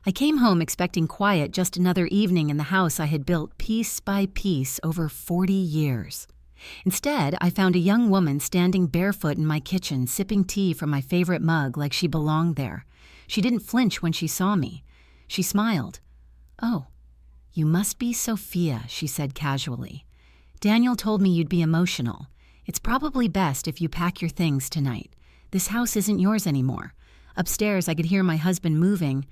I came home expecting quiet, just another evening in the house I had built piece by piece over 40 years. Instead, I found a young woman standing barefoot in my kitchen, sipping tea from my favorite mug like she belonged there. She didn't flinch when she saw me. She smiled. "Oh, you must be Sophia," she said casually. "Daniel told me you'd be emotional. It's probably best if you pack your things tonight. This house isn't yours anymore." Upstairs, I could hear my husband moving,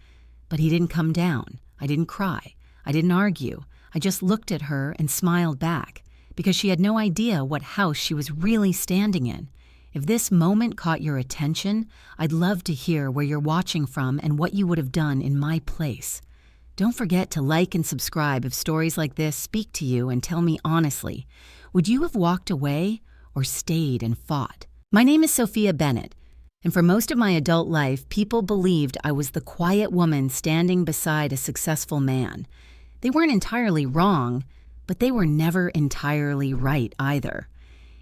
but he didn't come down. I didn't cry. I didn't argue. I just looked at her and smiled back, because she had no idea what house she was really standing in. If this moment caught your attention, I'd love to hear where you're watching from and what you would have done in my place. Don't forget to like and subscribe if stories like this speak to you, and tell me honestly, would you have walked away or stayed and fought? My name is Sophia Bennett, and for most of my adult life, people believed I was the quiet woman standing beside a successful man. They weren't entirely wrong, but they were never entirely right either.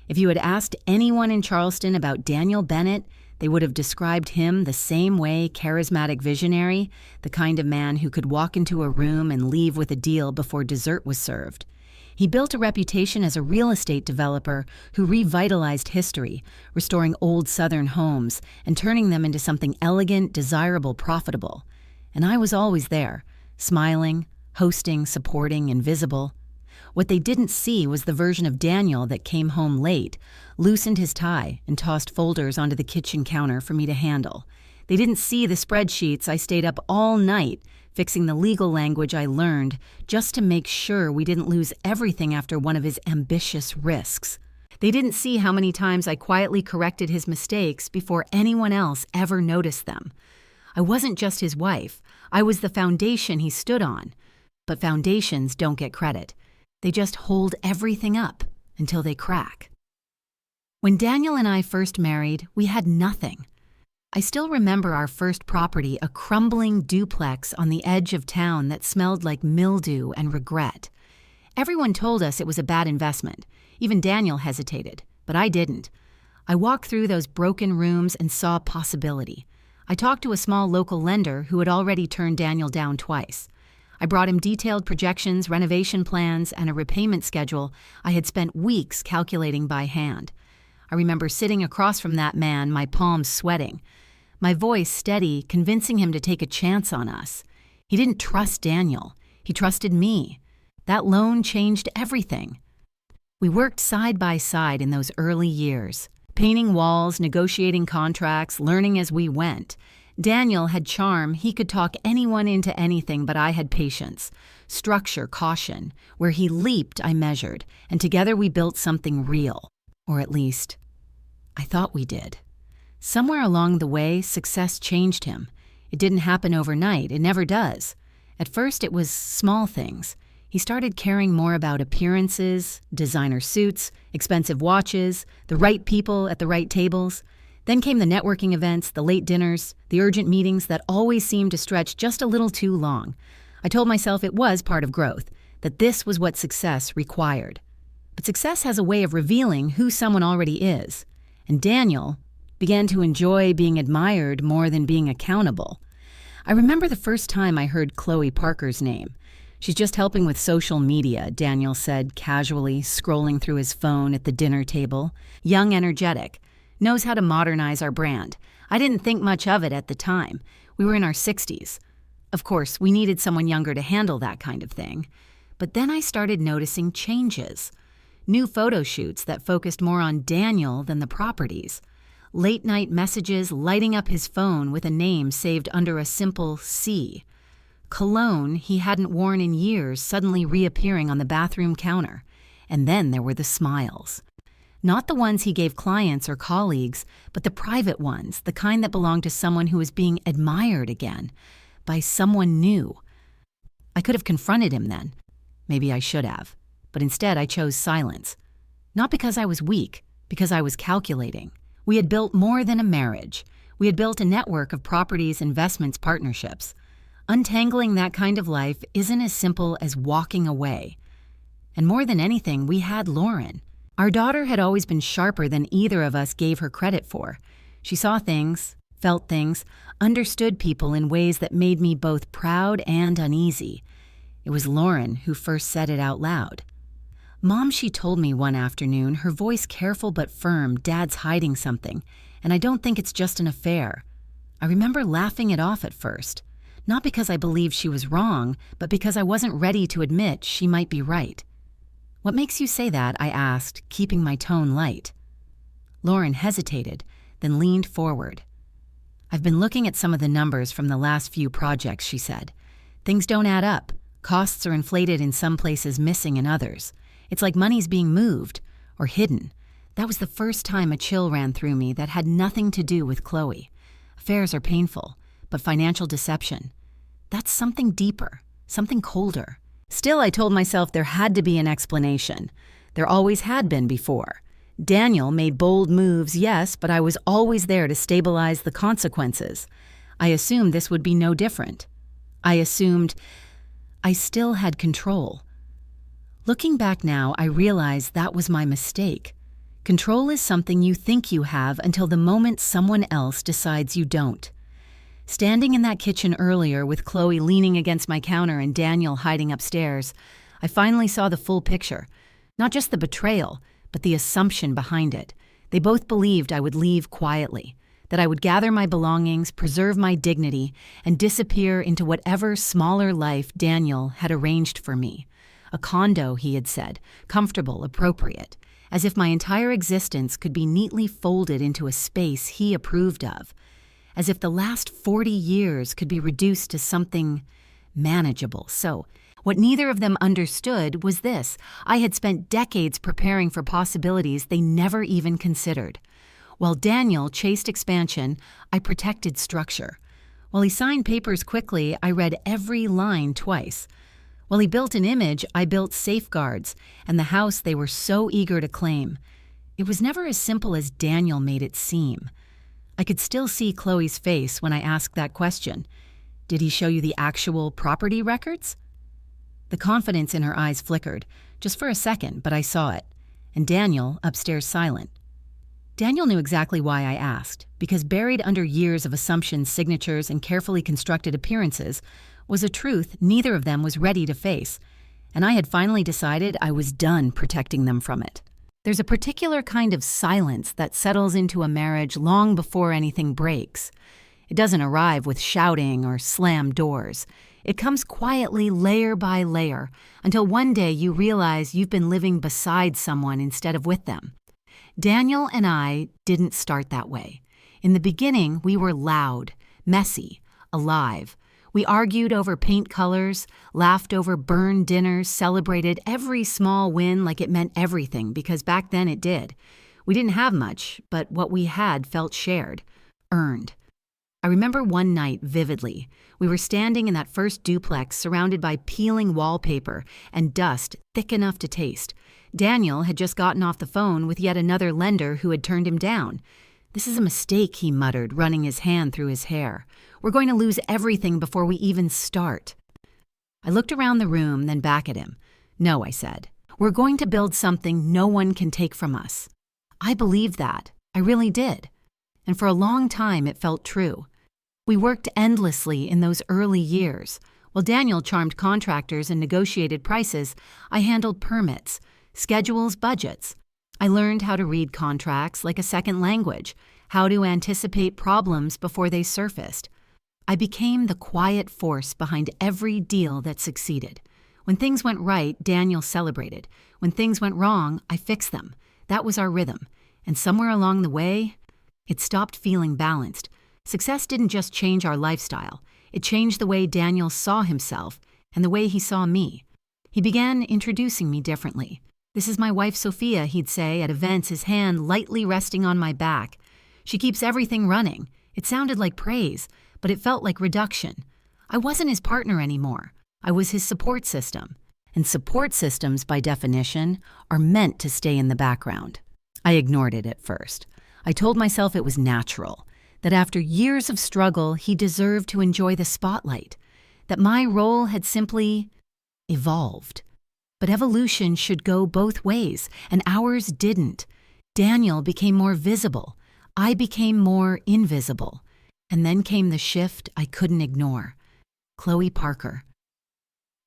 If you had asked anyone in Charleston about Daniel Bennett, they would have described him the same way: charismatic visionary, the kind of man who could walk into a room and leave with a deal before dessert was served. He built a reputation as a real estate developer who revitalized history, restoring old Southern homes and turning them into something elegant, desirable, profitable. And I was always there, smiling, hosting, supporting, invisible. What they didn't see was the version of Daniel that came home late, loosened his tie, and tossed folders onto the kitchen counter for me to handle. They didn't see the spreadsheets I stayed up all night fixing the legal language I learned just to make sure we didn't lose everything after one of his ambitious risks. They didn't see how many times I quietly corrected his mistakes before anyone else ever noticed them. I wasn't just his wife. I was the foundation he stood on. But foundations don't get credit. They just hold everything up until they crack. When Daniel and I first married, we had nothing. I still remember our first property, a crumbling duplex on the edge of town that smelled like mildew and regret. Everyone told us it was a bad investment. Even Daniel hesitated, but I didn't. I walked through those broken rooms and saw possibility. I talked to a small local lender who had already turned Daniel down twice. I brought him detailed projections, renovation plans, and a repayment schedule I had spent weeks calculating by hand. I remember sitting across from that man, my palms sweating, my voice steady, convincing him to take a chance on us. He didn't trust Daniel. He trusted me. That loan changed everything. We worked side by side in those early years, painting walls, negotiating contracts, learning as we went. Daniel had charm. He could talk anyone into anything, but I had patience, structure, caution. Where he leaped, I measured, and together we built something real. Or at least, I thought we did. Somewhere along the way, success changed him. It didn't happen overnight. It never does. At first, it was small things. He started caring more about appearances, designer suits, expensive watches, the right people at the right tables. Then came the networking events, the late dinners, the urgent meetings that always seemed to stretch just a little too long. I told myself it was part of growth, that this was what success required. But success has a way of revealing who someone already is. And Daniel began to enjoy being admired more than being accountable. I remember the first time I heard Chloe Parker's name. "She's just helping with social media," Daniel said casually, scrolling through his phone at the dinner table. "Young, energetic. Knows how to modernize our brand." I didn't think much of it at the time. We were in our 60s. Of course, we needed someone younger to handle that kind of thing. But then I started noticing changes. New photo shoots that focused more on Daniel than the properties. Late-night messages lighting up his phone with a name saved under a simple C. Cologne he hadn't worn in years suddenly reappearing on the bathroom counter. And then there were the smiles. Not the ones he gave clients or colleagues, but the private ones, the kind that belonged to someone who was being admired again, by someone new. I could have confronted him then. Maybe I should have. But instead I chose silence. Not because I was weak, because I was calculating. We had built more than a marriage. We had built a network of properties, investments, partnerships. Untangling that kind of life isn't as simple as walking away. And more than anything, we had Lauren. Our daughter had always been sharper than either of us gave her credit for. She saw things, felt things, understood people in ways that made me both proud and uneasy. It was Lauren who first said it out loud. "Mom," she told me one afternoon, her voice careful but firm, "Dad's hiding something, and I don't think it's just an affair." I remember laughing it off at first, not because I believed she was wrong, but because I wasn't ready to admit she might be right. "What makes you say that?" I asked, keeping my tone light. Lauren hesitated, then leaned forward. "I've been looking at some of the numbers from the last few projects," she said. "Things don't add up. Costs are inflated in some places, missing in others. It's like money's being moved or hidden." That was the first time a chill ran through me that had nothing to do with Chloe. Affairs are painful, but financial deception, that's something deeper, something colder. Still, I told myself there had to be an explanation. There always had been before. Daniel made bold moves, yes, but I was always there to stabilize the consequences. I assumed this would be no different. I assumed I still had control. Looking back now, I realize that was my mistake. Control is something you think you have until the moment someone else decides you don't. Standing in that kitchen earlier with Chloe leaning against my counter and Daniel hiding upstairs, I finally saw the full picture. Not just the betrayal, but the assumption behind it. They both believed I would leave quietly, that I would gather my belongings, preserve my dignity, and disappear into whatever smaller life Daniel had arranged for me. A condo, he had said, comfortable, appropriate, as if my entire existence could be neatly folded into a space he approved of, as if the last 40 years could be reduced to something manageable. So, what neither of them understood was this: I had spent decades preparing for possibilities they never even considered. While Daniel chased expansion, I protected structure. While he signed papers quickly, I read every line twice. While he built an image, I built safeguards, and the house they were so eager to claim. It was never as simple as Daniel made it seem. I could still see Chloe's face when I asked that question. "Did he show you the actual property records?" The confidence in her eyes flickered, just for a second, but I saw it. And Daniel, upstairs silent. Daniel knew exactly why I asked, because buried under years of assumptions, signatures, and carefully constructed appearances was a truth neither of them was ready to face, and I had finally decided I was done protecting them from it. There's a particular kind of silence that settles into a marriage long before anything breaks. It doesn't arrive with shouting or slam doors. It comes quietly, layer by layer, until one day you realize you've been living beside someone instead of with them. Daniel and I didn't start that way. In the beginning, we were loud, messy, alive. We argued over paint colors, laughed over burned dinners, celebrated every small win like it meant everything, because back then it did. We didn't have much, but what we had felt shared, earned. I remember one night vividly. We were standing in that first duplex surrounded by peeling wallpaper and dust thick enough to taste. Daniel had just gotten off the phone with yet another lender who had turned him down. "This is a mistake," he muttered, running his hand through his hair. "We're going to lose everything before we even start." I looked around the room, then back at him. "No," I said. "We're going to build something no one can take from us." I believed that. I really did. And for a long time it felt true. We worked endlessly in those early years. While Daniel charmed contractors and negotiated prices, I handled permits, schedules, budgets. I learned how to read contracts like a second language, how to anticipate problems before they surfaced. I became the quiet force behind every deal that succeeded. When things went right, Daniel celebrated. When things went wrong, I fixed them. That was our rhythm. And somewhere along the way, it stopped feeling balanced. Success didn't just change our lifestyle. It changed the way Daniel saw himself and the way he saw me. He began introducing me differently. "This is my wife Sophia," he'd say at events, his hand lightly resting on my back. "She keeps everything running." It sounded like praise, but it felt like reduction. I wasn't his partner anymore. I was his support system. And support systems, by definition, are meant to stay in the background. I ignored it at first. I told myself it was natural, that after years of struggle, he deserved to enjoy the spotlight, that my role had simply evolved. But evolution should go both ways, and ours didn't. Daniel became more visible. I became more invisible. And then came the shift I couldn't ignore. Chloe Parker.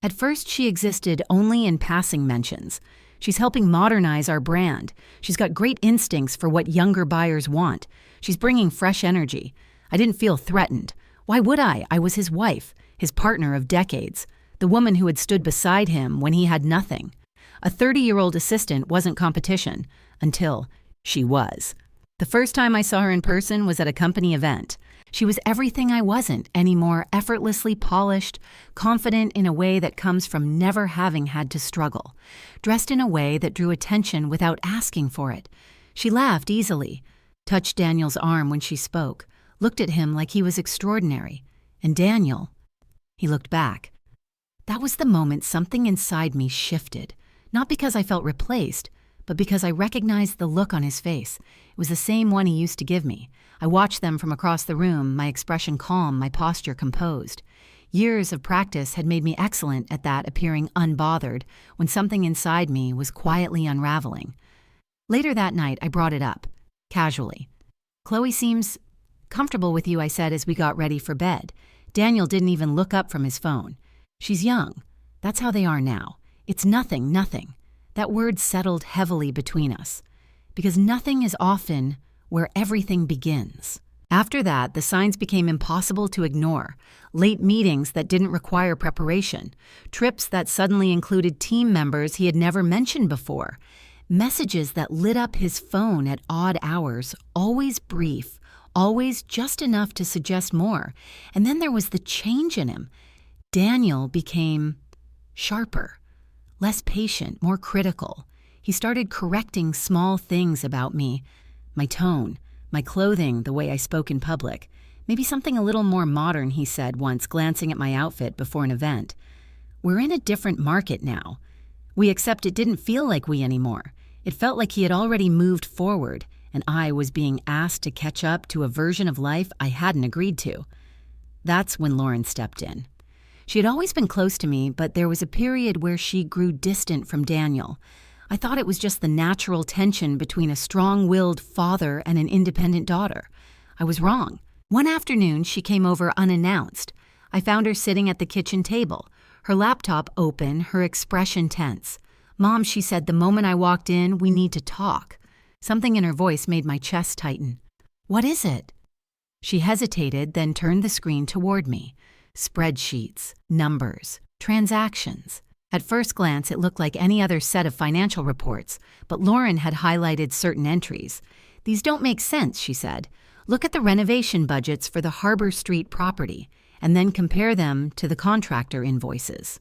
At first, she existed only in passing mentions. She's helping modernize our brand. She's got great instincts for what younger buyers want. She's bringing fresh energy. I didn't feel threatened. Why would I? I was his wife, his partner of decades, the woman who had stood beside him when he had nothing. A 30-year-old assistant wasn't competition, until she was. The first time I saw her in person was at a company event. She was everything I wasn't anymore, effortlessly polished, confident in a way that comes from never having had to struggle, dressed in a way that drew attention without asking for it. She laughed easily, touched Daniel's arm when she spoke, looked at him like he was extraordinary. And Daniel, he looked back. That was the moment something inside me shifted, not because I felt replaced, but because I recognized the look on his face. It was the same one he used to give me. I watched them from across the room, my expression calm, my posture composed. Years of practice had made me excellent at that, appearing unbothered when something inside me was quietly unraveling. Later that night, I brought it up, casually. "Chloe seems comfortable with you," I said as we got ready for bed. Daniel didn't even look up from his phone. "She's young. That's how they are now. It's nothing. That word settled heavily between us, because nothing is often where everything begins. After that, the signs became impossible to ignore. Late meetings that didn't require preparation, trips that suddenly included team members he had never mentioned before, messages that lit up his phone at odd hours, always brief, always just enough to suggest more. And then there was the change in him. Daniel became sharper, less patient, more critical. He started correcting small things about me, my tone, my clothing, the way I spoke in public. Maybe something a little more modern, he said once, glancing at my outfit before an event. "We're in a different market now." Except it didn't feel like we anymore. It felt like he had already moved forward, and I was being asked to catch up to a version of life I hadn't agreed to. That's when Lauren stepped in. She had always been close to me, but there was a period where she grew distant from Daniel. I thought it was just the natural tension between a strong-willed father and an independent daughter. I was wrong. One afternoon, she came over unannounced. I found her sitting at the kitchen table, her laptop open, her expression tense. "Mom," she said the moment I walked in, "we need to talk." Something in her voice made my chest tighten. "What is it?" She hesitated, then turned the screen toward me. Spreadsheets, numbers, transactions. At first glance, it looked like any other set of financial reports, but Lauren had highlighted certain entries. "These don't make sense," she said. "Look at the renovation budgets for the Harbor Street property, and then compare them to the contractor invoices."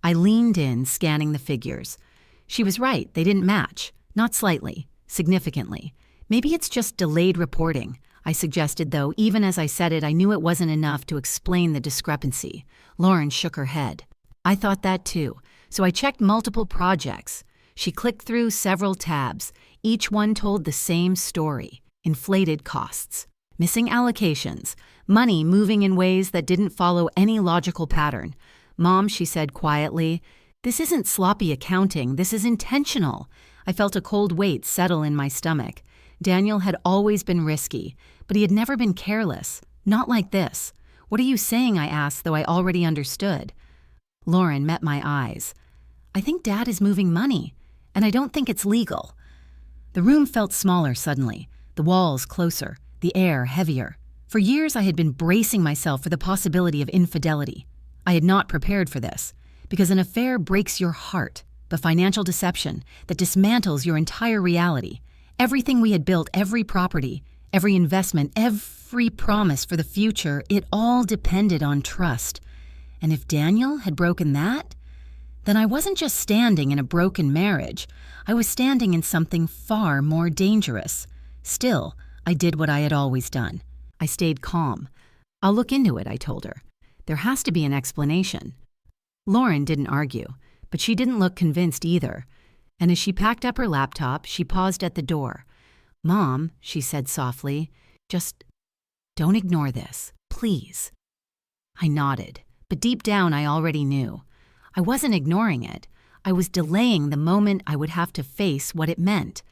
I leaned in, scanning the figures. She was right, they didn't match. Not slightly, significantly. "Maybe it's just delayed reporting," I suggested, though even as I said it, I knew it wasn't enough to explain the discrepancy. Lauren shook her head. I thought that too, so I checked multiple projects. She clicked through several tabs. Each one told the same story: inflated costs, missing allocations, money moving in ways that didn't follow any logical pattern. "Mom," she said quietly, "this isn't sloppy accounting, this is intentional." I felt a cold weight settle in my stomach. Daniel had always been risky, but he had never been careless. Not like this. "What are you saying?" I asked, though I already understood. Lauren met my eyes. "I think Dad is moving money, and I don't think it's legal." The room felt smaller suddenly, the walls closer, the air heavier. For years I had been bracing myself for the possibility of infidelity. I had not prepared for this, because an affair breaks your heart, but financial deception that dismantles your entire reality. Everything we had built, every property, every investment, every promise for the future, it all depended on trust. And if Daniel had broken that, then I wasn't just standing in a broken marriage. I was standing in something far more dangerous. Still, I did what I had always done. I stayed calm. "I'll look into it," I told her. "There has to be an explanation." Lauren didn't argue, but she didn't look convinced either. And as she packed up her laptop, she paused at the door. "Mom," she said softly, "just don't ignore this, please." I nodded, but deep down I already knew. I wasn't ignoring it. I was delaying the moment I would have to face what it meant.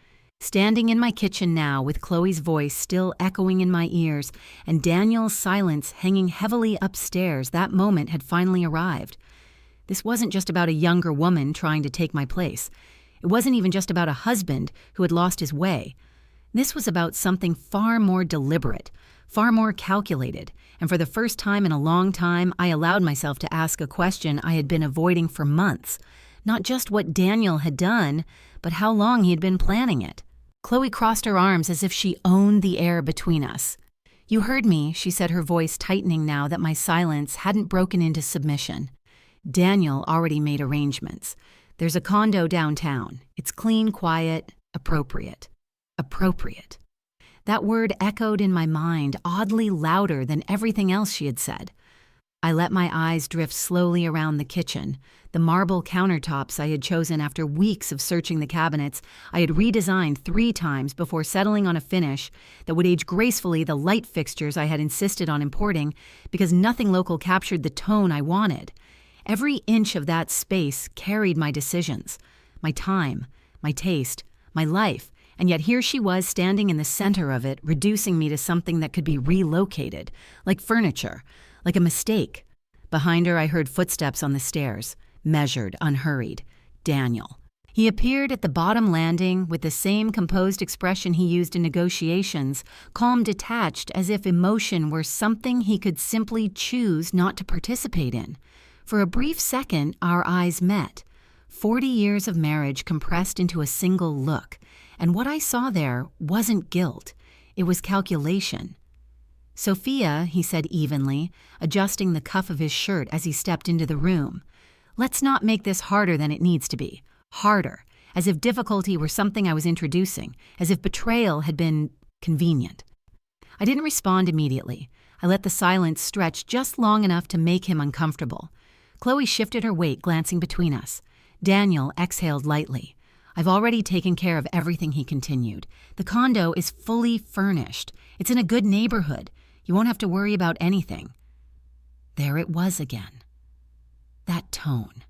Standing in my kitchen now with Chloe's voice still echoing in my ears and Daniel's silence hanging heavily upstairs, that moment had finally arrived. This wasn't just about a younger woman trying to take my place. It wasn't even just about a husband who had lost his way. This was about something far more deliberate, far more calculated, and for the first time in a long time, I allowed myself to ask a question I had been avoiding for months. Not just what Daniel had done, but how long he had been planning it. Chloe crossed her arms as if she owned the air between us. "You heard me," she said, her voice tightening now that my silence hadn't broken into submission. "Daniel already made arrangements. There's a condo downtown. It's clean, quiet, appropriate. Appropriate." That word echoed in my mind, oddly louder than everything else she had said. I let my eyes drift slowly around the kitchen. The marble countertops I had chosen after weeks of searching the cabinets, I had redesigned 3 times before settling on a finish that would age gracefully the light fixtures I had insisted on importing because nothing local captured the tone I wanted. Every inch of that space carried my decisions, my time, my taste, my life, and yet here she was standing in the center of it, reducing me to something that could be relocated, like furniture, like a mistake. Behind her, I heard footsteps on the stairs, measured, unhurried. Daniel. He appeared at the bottom landing with the same composed expression he used in negotiations, calm, detached, as if emotion were something he could simply choose not to participate in. For a brief second, our eyes met. 40 years of marriage compressed into a single look, and what I saw there wasn't guilt. It was calculation. "Sophia," he said evenly, adjusting the cuff of his shirt as he stepped into the room. "Let's not make this harder than it needs to be. Harder, as if difficulty were something I was introducing, as if betrayal had been convenient." I didn't respond immediately. I let the silence stretch just long enough to make him uncomfortable. Chloe shifted her weight, glancing between us. Daniel exhaled lightly. "I've already taken care of everything," he continued. "The condo is fully furnished. It's in a good neighborhood. You won't have to worry about anything." There it was again. That tone.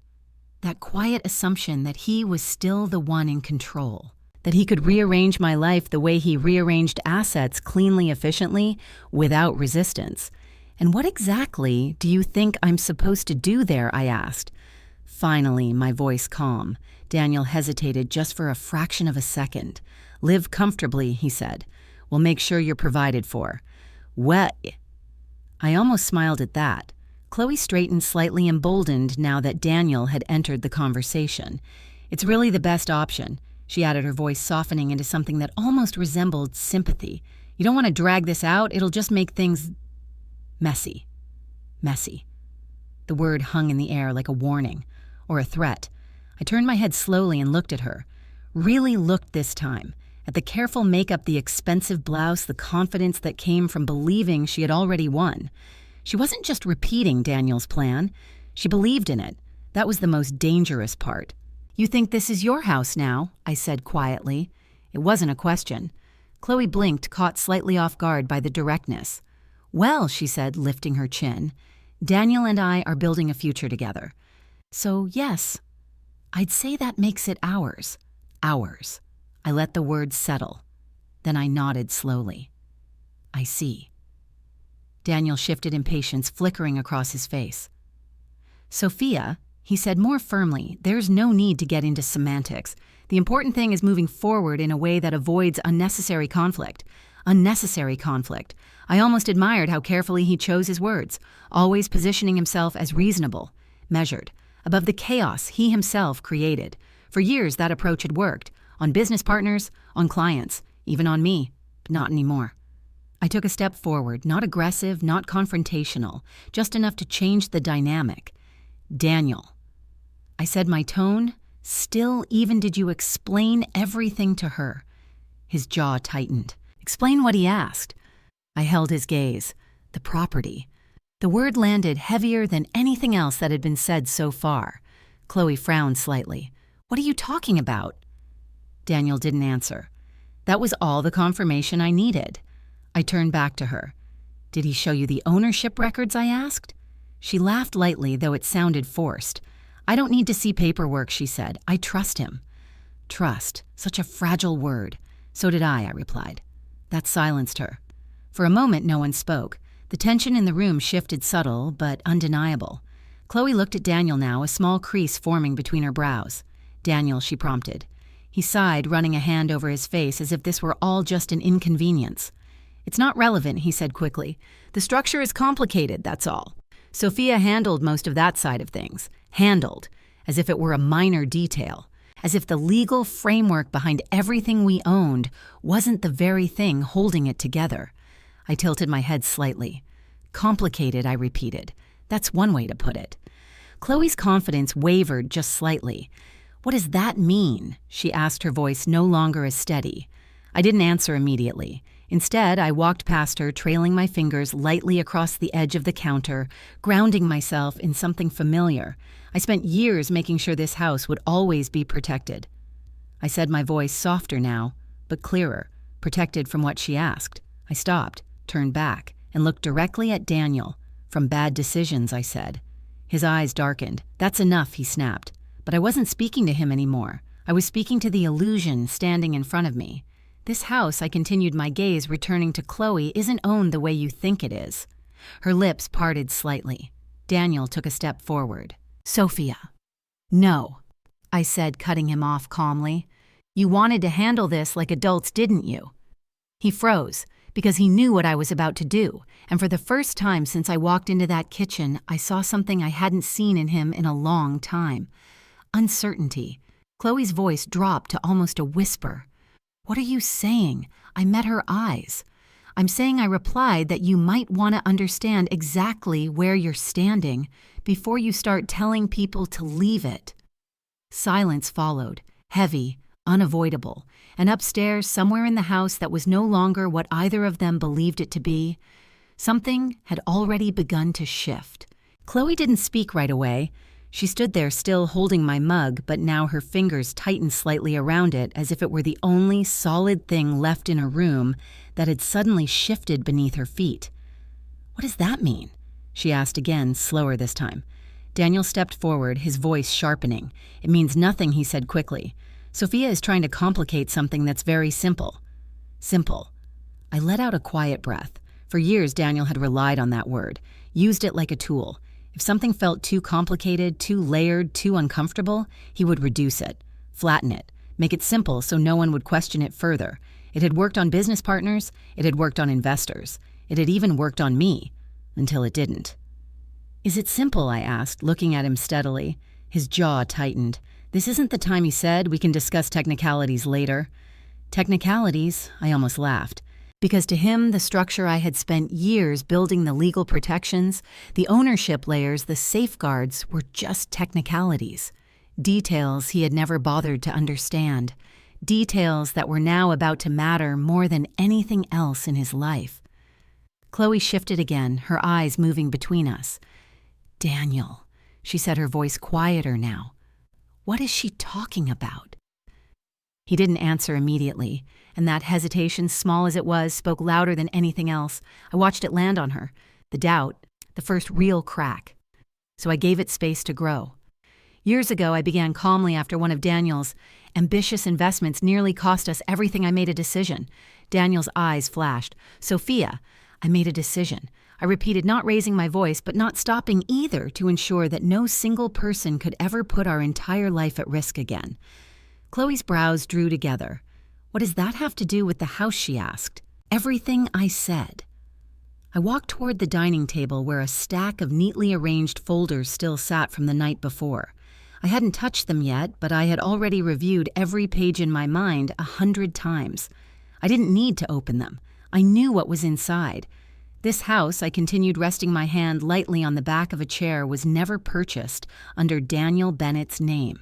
That quiet assumption that he was still the one in control. That he could rearrange my life the way he rearranged assets, cleanly, efficiently, without resistance. "And what exactly do you think I'm supposed to do there?" I asked. Finally, my voice calm. Daniel hesitated just for a fraction of a second. "Live comfortably," he said. "We'll make sure you're provided for." "Well," I almost smiled at that. Chloe straightened, slightly emboldened now that Daniel had entered the conversation. "It's really the best option," she added, her voice softening into something that almost resembled sympathy. "You don't want to drag this out. It'll just make things messy." Messy. The word hung in the air like a warning, or a threat. I turned my head slowly and looked at her. Really looked this time. At the careful makeup, the expensive blouse, the confidence that came from believing she had already won. She wasn't just repeating Daniel's plan. She believed in it. That was the most dangerous part. "You think this is your house now?" I said quietly. It wasn't a question. Chloe blinked, caught slightly off guard by the directness. "Well," she said, lifting her chin, "Daniel and I are building a future together. So, yes, I'd say that makes it ours. Ours." I let the words settle. Then I nodded slowly. "I see." Daniel shifted, impatience flickering across his face. "Sophia," he said more firmly, "there's no need to get into semantics. The important thing is moving forward in a way that avoids unnecessary conflict. Unnecessary conflict. I almost admired how carefully he chose his words, always positioning himself as reasonable, measured, above the chaos he himself created. For years that approach had worked. On business partners, on clients, even on me, but not anymore. I took a step forward, not aggressive, not confrontational, just enough to change the dynamic. "Daniel," I said, my tone still even. "Did you explain everything to her?" His jaw tightened. "Explain what?" he asked. I held his gaze. The property. The word landed heavier than anything else that had been said so far. Chloe frowned slightly. "What are you talking about?" Daniel didn't answer. That was all the confirmation I needed. I turned back to her. "Did he show you the ownership records?" I asked. She laughed lightly, though it sounded forced. "I don't need to see paperwork," she said. "I trust him." Trust, such a fragile word. "So did I replied. That silenced her. For a moment, no one spoke. The tension in the room shifted, subtle but undeniable. Chloe looked at Daniel now, a small crease forming between her brows. "Daniel," she prompted. He sighed, running a hand over his face as if this were all just an inconvenience. "It's not relevant," he said quickly. "The structure is complicated, that's all." Sophia handled most of that side of things. Handled, as if it were a minor detail. As if the legal framework behind everything we owned wasn't the very thing holding it together. I tilted my head slightly. "Complicated," I repeated. That's one way to put it. Chloe's confidence wavered just slightly. "What does that mean?" she asked, her voice no longer as steady. I didn't answer immediately. Instead, I walked past her, trailing my fingers lightly across the edge of the counter, grounding myself in something familiar. I spent years making sure this house would always be protected. I said, my voice softer now, but clearer, protected from what she asked. I stopped, turned back, and looked directly at Daniel. "From bad decisions," I said. His eyes darkened. "That's enough," he snapped. But I wasn't speaking to him anymore. I was speaking to the illusion standing in front of me. "This house," I continued, my gaze returning to Chloe, "isn't owned the way you think it is." Her lips parted slightly. Daniel took a step forward. "Sophia." "No," I said, cutting him off calmly. "You wanted to handle this like adults, didn't you?" He froze, because he knew what I was about to do, and for the first time since I walked into that kitchen, I saw something I hadn't seen in him in a long time. Uncertainty. Chloe's voice dropped to almost a whisper. "What are you saying?" I met her eyes. "I'm saying," I replied, "that you might want to understand exactly where you're standing before you start telling people to leave it." Silence followed, heavy, unavoidable, and upstairs, somewhere in the house that was no longer what either of them believed it to be, something had already begun to shift. Chloe didn't speak right away. She stood there still holding my mug, but now her fingers tightened slightly around it as if it were the only solid thing left in a room that had suddenly shifted beneath her feet. "What does that mean?" she asked again, slower this time. Daniel stepped forward, his voice sharpening. "It means nothing," he said quickly. "Sophia is trying to complicate something that's very simple." Simple. I let out a quiet breath. For years, Daniel had relied on that word, used it like a tool. If something felt too complicated, too layered, too uncomfortable, he would reduce it, flatten it, make it simple so no one would question it further. It had worked on business partners, it had worked on investors, it had even worked on me, until it didn't. "Is it simple?" I asked, looking at him steadily. His jaw tightened. "This isn't the time," he said. "We can discuss technicalities later." Technicalities? I almost laughed. Because to him, the structure I had spent years building, the legal protections, the ownership layers, the safeguards, were just technicalities. Details he had never bothered to understand. Details that were now about to matter more than anything else in his life. Chloe shifted again, her eyes moving between us. "Daniel," she said, her voice quieter now. "What is she talking about?" He didn't answer immediately, and that hesitation, small as it was, spoke louder than anything else. I watched it land on her, the doubt, the first real crack. So I gave it space to grow. Years ago, I began calmly after one of Daniel's ambitious investments nearly cost us everything. I made a decision. Daniel's eyes flashed. "Sophia, I made a decision." I repeated, not raising my voice, but not stopping either, to ensure that no single person could ever put our entire life at risk again. Chloe's brows drew together. "What does that have to do with the house?" she asked. "Everything," I said. I walked toward the dining table where a stack of neatly arranged folders still sat from the night before. I hadn't touched them yet, but I had already reviewed every page in my mind 100 times. I didn't need to open them. I knew what was inside. This house, I continued, resting my hand lightly on the back of a chair, was never purchased under Daniel Bennett's name.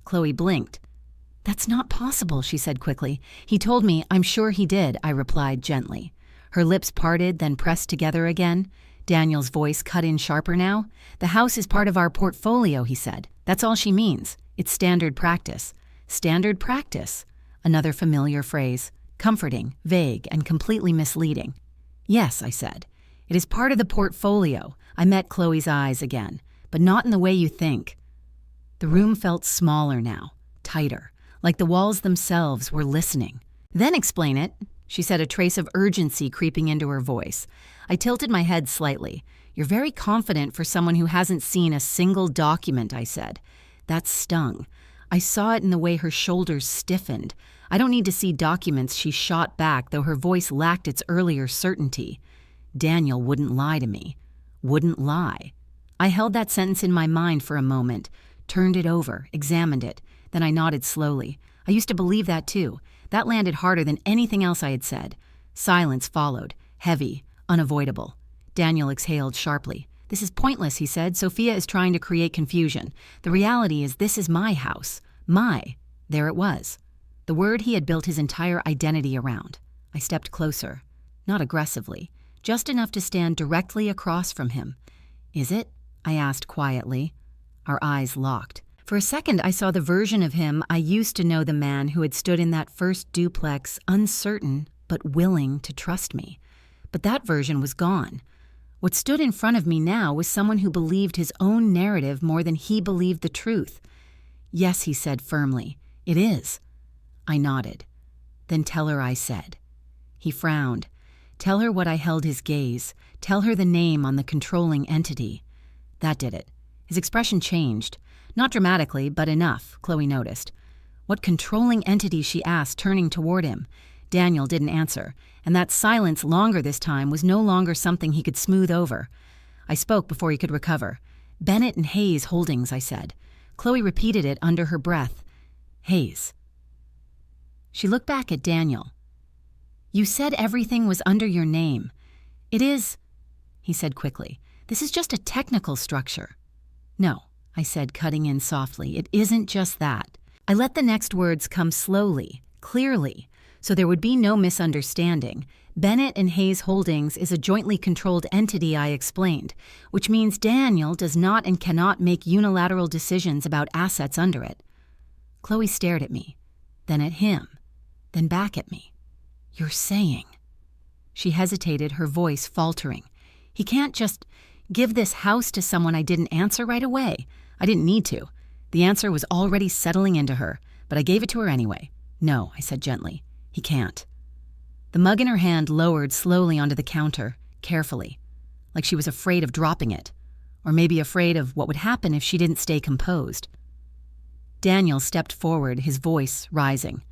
Chloe blinked. "That's not possible," she said quickly. "He told me." "I'm sure he did," I replied gently. Her lips parted, then pressed together again. Daniel's voice cut in sharper now. "The house is part of our portfolio," he said. "That's all she means. It's standard practice." Standard practice? Another familiar phrase. Comforting, vague, and completely misleading. "Yes," I said. "It is part of the portfolio." I met Chloe's eyes again. "But not in the way you think." The room felt smaller now, tighter, like the walls themselves were listening. Then explain it, she said, a trace of urgency creeping into her voice. I tilted my head slightly. You're very confident for someone who hasn't seen a single document, I said. That stung. I saw it in the way her shoulders stiffened. I don't need to see documents, she shot back, though her voice lacked its earlier certainty. Daniel wouldn't lie to me. Wouldn't lie. I held that sentence in my mind for a moment, turned it over, examined it. Then I nodded slowly. I used to believe that too. That landed harder than anything else I had said. Silence followed, heavy, unavoidable. Daniel exhaled sharply. This is pointless, he said. Sophia is trying to create confusion. The reality is this is my house. There it was. The word he had built his entire identity around. I stepped closer. Not aggressively. Just enough to stand directly across from him. Is it? I asked quietly. Our eyes locked. For a second, I saw the version of him I used to know, the man who had stood in that first duplex, uncertain but willing to trust me. But that version was gone. What stood in front of me now was someone who believed his own narrative more than he believed the truth. Yes, he said firmly. It is. I nodded. Then tell her, I said. He frowned. Tell her what I held his gaze. Tell her the name on the controlling entity. That did it. His expression changed. Not dramatically, but enough, Chloe noticed. What controlling entity, she asked, turning toward him. Daniel didn't answer, and that silence, longer this time, was no longer something he could smooth over. I spoke before he could recover. Bennett and Hayes Holdings, I said. Chloe repeated it under her breath. Hayes. She looked back at Daniel. You said everything was under your name. It is, he said quickly. This is just a technical structure. No, I said, cutting in softly. It isn't just that. I let the next words come slowly, clearly, so there would be no misunderstanding. Bennett and Hayes Holdings is a jointly controlled entity, I explained, which means Daniel does not and cannot make unilateral decisions about assets under it. Chloe stared at me, then at him, then back at me. You're saying... She hesitated, her voice faltering. He can't just give this house to someone I didn't answer right away. I didn't need to. The answer was already settling into her, but I gave it to her anyway. No, I said gently. He can't. The mug in her hand lowered slowly onto the counter, carefully, like she was afraid of dropping it, or maybe afraid of what would happen if she didn't stay composed. Daniel stepped forward, his voice rising.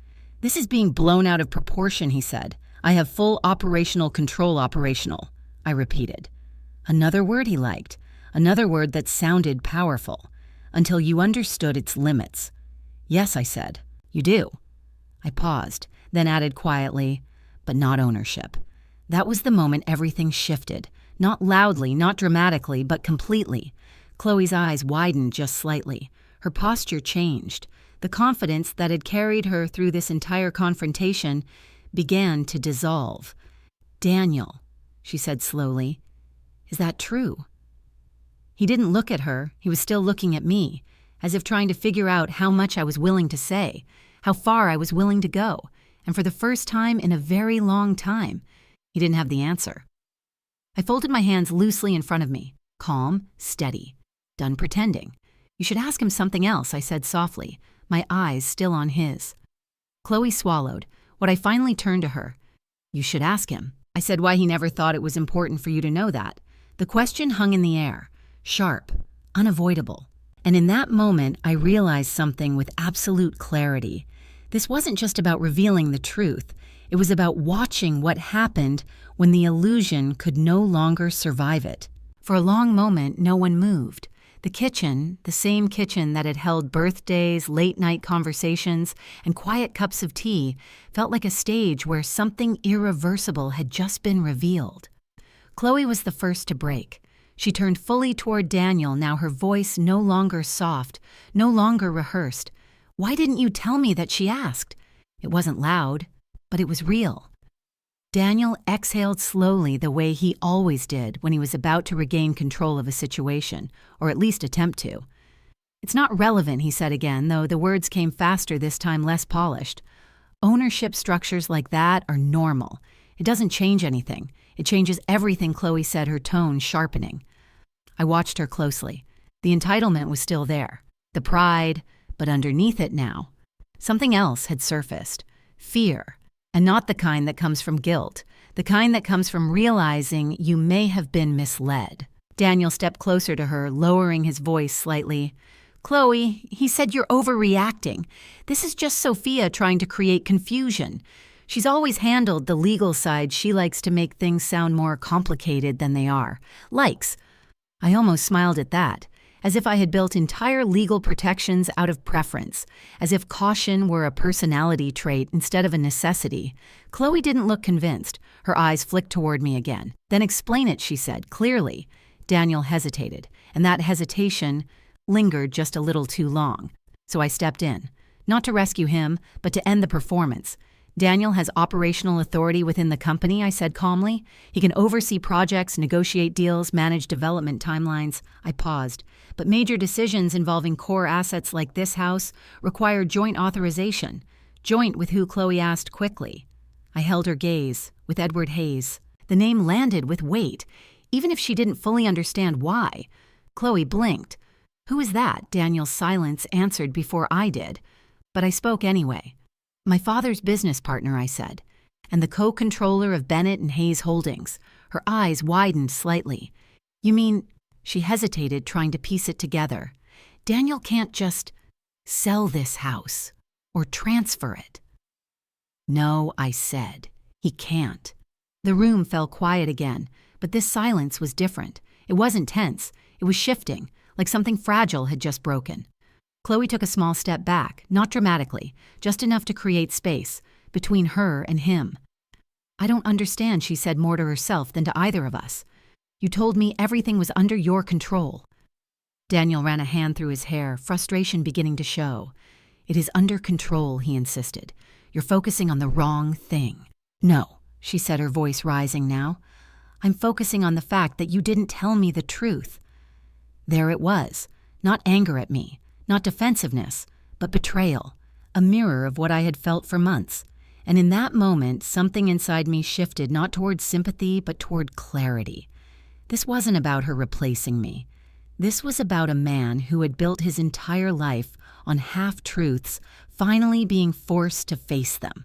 This is being blown out of proportion, he said. I have full operational control. I repeated. Another word he liked, another word that sounded powerful, until you understood its limits. Yes, I said. You do. I paused, then added quietly, but not ownership. That was the moment everything shifted, not loudly, not dramatically, but completely. Chloe's eyes widened just slightly. Her posture changed. The confidence that had carried her through this entire confrontation began to dissolve. Daniel, she said slowly, is that true? He didn't look at her. He was still looking at me, as if trying to figure out how much I was willing to say, how far I was willing to go. And for the first time in a very long time, he didn't have the answer. I folded my hands loosely in front of me, calm, steady, done pretending. You should ask him something else, I said softly, my eyes still on his. Chloe swallowed. When I finally turned to her, you should ask him. I said why he never thought it was important for you to know that. The question hung in the air, sharp, unavoidable. And in that moment, I realized something with absolute clarity. This wasn't just about revealing the truth. It was about watching what happened when the illusion could no longer survive it. For a long moment, no one moved. The kitchen, the same kitchen that had held birthdays, late-night conversations, and quiet cups of tea, felt like a stage where something irreversible had just been revealed. Chloe was the first to break. She turned fully toward Daniel, now her voice no longer soft, no longer rehearsed. Why didn't you tell me that, she asked. It wasn't loud, but it was real. Daniel exhaled slowly the way he always did when he was about to regain control of a situation, or at least attempt to. It's not relevant, he said again, though the words came faster this time, less polished. Ownership structures like that are normal. It doesn't change anything. It changes everything, Chloe said, her tone sharpening. I watched her closely. The entitlement was still there. The pride, but underneath it now, something else had surfaced. Fear. And not the kind that comes from guilt, the kind that comes from realizing you may have been misled. Daniel stepped closer to her, lowering his voice slightly. Chloe, he said you're overreacting. This is just Sophia trying to create confusion. She's always handled the legal side. She likes to make things sound more complicated than they are. Likes. I almost smiled at that, as if I had built entire legal protections out of preference, as if caution were a personality trait instead of a necessity. Chloe didn't look convinced. Her eyes flicked toward me again. Then explain it, she said, clearly. Daniel hesitated, and that hesitation lingered just a little too long. So I stepped in, not to rescue him, but to end the performance. Daniel has operational authority within the company, I said calmly. He can oversee projects, negotiate deals, manage development timelines. I paused. But major decisions involving core assets like this house require joint authorization. Joint with who, Chloe asked quickly. I held her gaze, with Edward Hayes. The name landed with weight, even if she didn't fully understand why. Chloe blinked. Who is that? Daniel's silence answered before I did. But I spoke anyway. My father's business partner, I said, and the co-controller of Bennett and Hayes Holdings. Her eyes widened slightly. You mean, she hesitated, trying to piece it together. Daniel can't just sell this house or transfer it. No, I said, he can't. The room fell quiet again, but this silence was different. It wasn't tense. It was shifting, like something fragile had just broken. Chloe took a small step back, not dramatically, just enough to create space between her and him. I don't understand, she said more to herself than to either of us. You told me everything was under your control. Daniel ran a hand through his hair, frustration beginning to show. It is under control, he insisted. You're focusing on the wrong thing. No, she said, her voice rising now. I'm focusing on the fact that you didn't tell me the truth. There it was, not anger at me. Not defensiveness, but betrayal, a mirror of what I had felt for months. And in that moment, something inside me shifted not toward sympathy, but toward clarity. This wasn't about her replacing me. This was about a man who had built his entire life on half-truths, finally being forced to face them.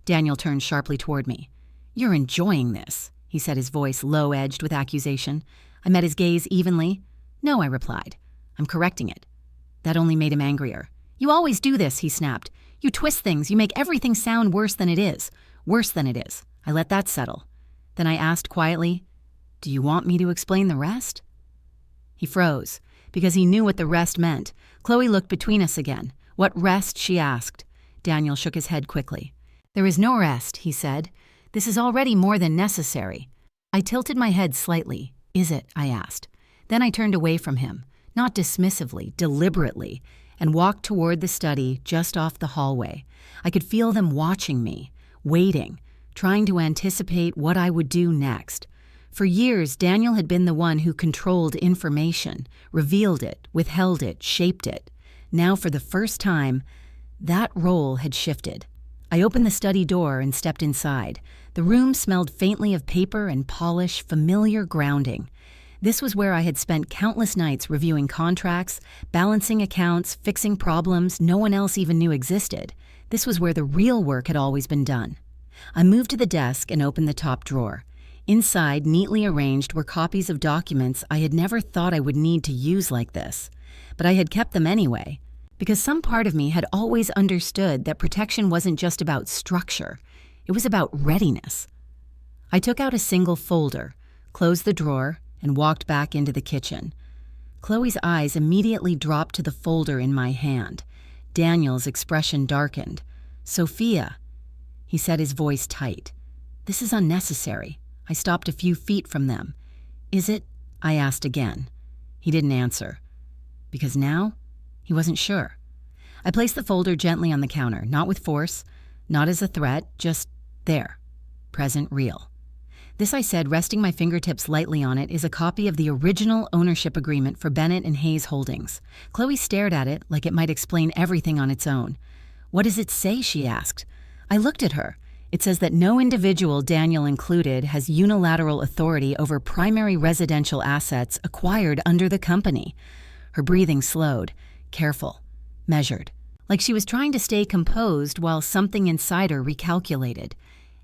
Daniel turned sharply toward me. You're enjoying this, he said, his voice low-edged with accusation. I met his gaze evenly. No, I replied. I'm correcting it. That only made him angrier. You always do this, he snapped. You twist things, you make everything sound worse than it is. Worse than it is. I let that settle. Then I asked quietly, do you want me to explain the rest? He froze, because he knew what the rest meant. Chloe looked between us again. What rest, she asked. Daniel shook his head quickly. There is no rest, he said. This is already more than necessary. I tilted my head slightly. Is it? I asked. Then I turned away from him. Not dismissively, deliberately, and walked toward the study just off the hallway. I could feel them watching me, waiting, trying to anticipate what I would do next. For years, Daniel had been the one who controlled information, revealed it, withheld it, shaped it. Now, for the first time, that role had shifted. I opened the study door and stepped inside. The room smelled faintly of paper and polish, familiar grounding. This was where I had spent countless nights reviewing contracts, balancing accounts, fixing problems no one else even knew existed. This was where the real work had always been done. I moved to the desk and opened the top drawer. Inside, neatly arranged, were copies of documents I had never thought I would need to use like this. But I had kept them anyway, because some part of me had always understood that protection wasn't just about structure. It was about readiness. I took out a single folder, closed the drawer, and walked back into the kitchen. Chloe's eyes immediately dropped to the folder in my hand. Daniel's expression darkened. Sophia, he said, his voice tight. This is unnecessary. I stopped a few feet from them. Is it? I asked again. He didn't answer. Because now, he wasn't sure. I placed the folder gently on the counter, not with force, not as a threat, just there. Present, real. This, I said, resting my fingertips lightly on it, is a copy of the original ownership agreement for Bennett and Hayes Holdings. Chloe stared at it like it might explain everything on its own. What does it say? She asked. I looked at her. It says that no individual, Daniel included, has unilateral authority over primary residential assets acquired under the company. Her breathing slowed, careful, measured, like she was trying to stay composed while something inside her recalculated.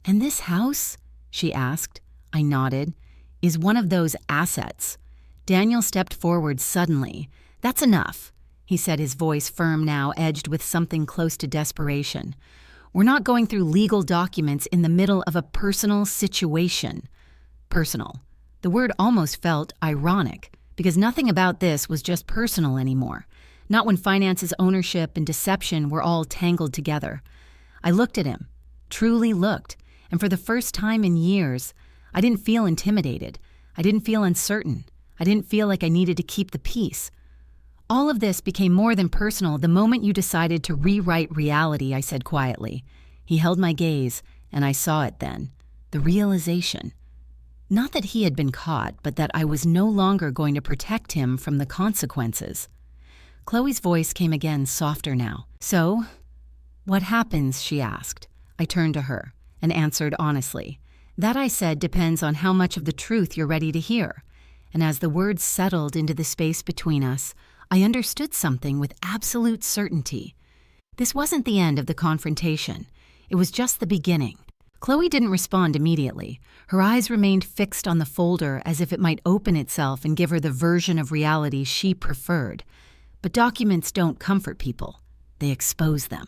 "And this house?" she asked. I nodded. "Is one of those assets." Daniel stepped forward suddenly. "That's enough," he said, his voice firm now, edged with something close to desperation. "We're not going through legal documents in the middle of a personal situation." Personal. The word almost felt ironic, because nothing about this was just personal anymore. Not when finances, ownership, and deception were all tangled together. I looked at him, truly looked, and for the first time in years, I didn't feel intimidated. I didn't feel uncertain. I didn't feel like I needed to keep the peace. "All of this became more than personal the moment you decided to rewrite reality," I said quietly. He held my gaze, and I saw it then. The realization. Not that he had been caught, but that I was no longer going to protect him from the consequences. Chloe's voice came again, softer now. "So, what happens?" she asked. I turned to her and answered honestly. "That," I said, "depends on how much of the truth you're ready to hear." And as the words settled into the space between us, I understood something with absolute certainty. This wasn't the end of the confrontation. It was just the beginning. Chloe didn't respond immediately. Her eyes remained fixed on the folder as if it might open itself and give her the version of reality she preferred. But documents don't comfort people. They expose them.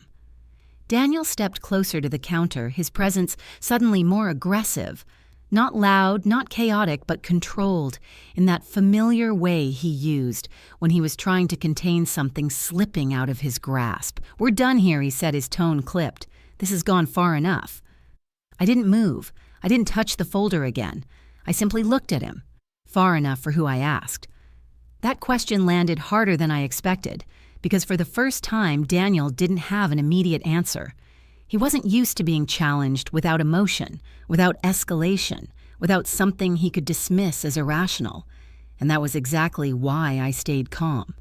Daniel stepped closer to the counter, his presence suddenly more aggressive. Not loud, not chaotic, but controlled, in that familiar way he used when he was trying to contain something slipping out of his grasp. "We're done here," he said, his tone clipped. "This has gone far enough." I didn't move. I didn't touch the folder again. I simply looked at him. Far enough for who I asked. That question landed harder than I expected, because for the first time, Daniel didn't have an immediate answer. He wasn't used to being challenged without emotion, without escalation, without something he could dismiss as irrational. And that was exactly why I stayed calm.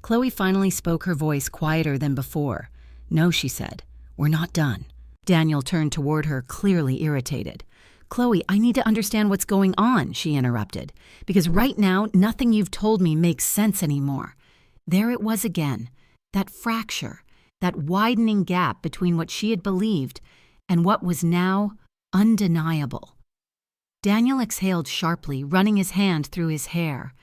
Chloe finally spoke, her voice quieter than before. "No," she said. "We're not done." Daniel turned toward her, clearly irritated. "Chloe, I need to understand what's going on," she interrupted, "because right now, nothing you've told me makes sense anymore." There it was again, that fracture, that widening gap between what she had believed and what was now undeniable. Daniel exhaled sharply, running his hand through his hair.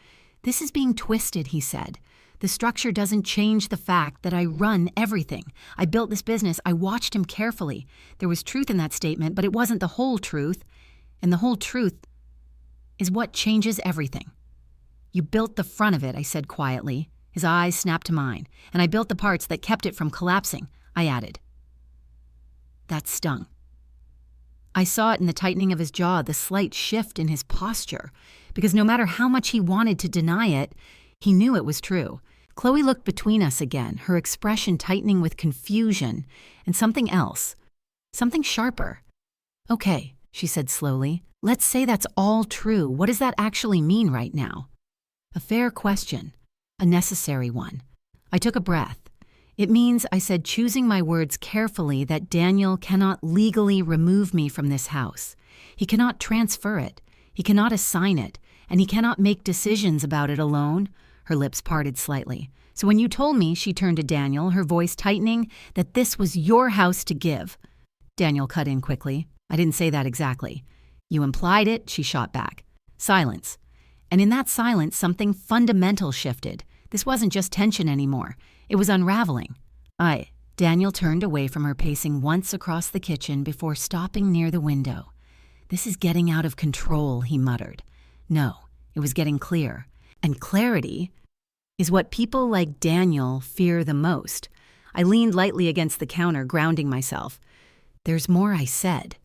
"This is being twisted," he said. "The structure doesn't change the fact that I run everything. I built this business. I watched him carefully. There was truth in that statement, but it wasn't the whole truth. And the whole truth is what changes everything." "You built the front of it," I said quietly. His eyes snapped to mine. "And I built the parts that kept it from collapsing," I added. That stung. I saw it in the tightening of his jaw, the slight shift in his posture, because no matter how much he wanted to deny it, he knew it was true. Chloe looked between us again, her expression tightening with confusion and something else, something sharper. "Okay," she said slowly. "Let's say that's all true. What does that actually mean right now?" A fair question, a necessary one. I took a breath. "It means," I said, choosing my words carefully, "that Daniel cannot legally remove me from this house. He cannot transfer it. He cannot assign it. And he cannot make decisions about it alone." Her lips parted slightly. "So when you told me," she turned to Daniel, her voice tightening, "that this was your house to give." Daniel cut in quickly. "I didn't say that exactly." "You implied it," she shot back. Silence. And in that silence, something fundamental shifted. This wasn't just tension anymore. It was unraveling. Daniel turned away from her, pacing once across the kitchen before stopping near the window. "This is getting out of control," he muttered. No, it was getting clear. And clarity is what people like Daniel fear the most. I leaned lightly against the counter, grounding myself. "There's more," I said.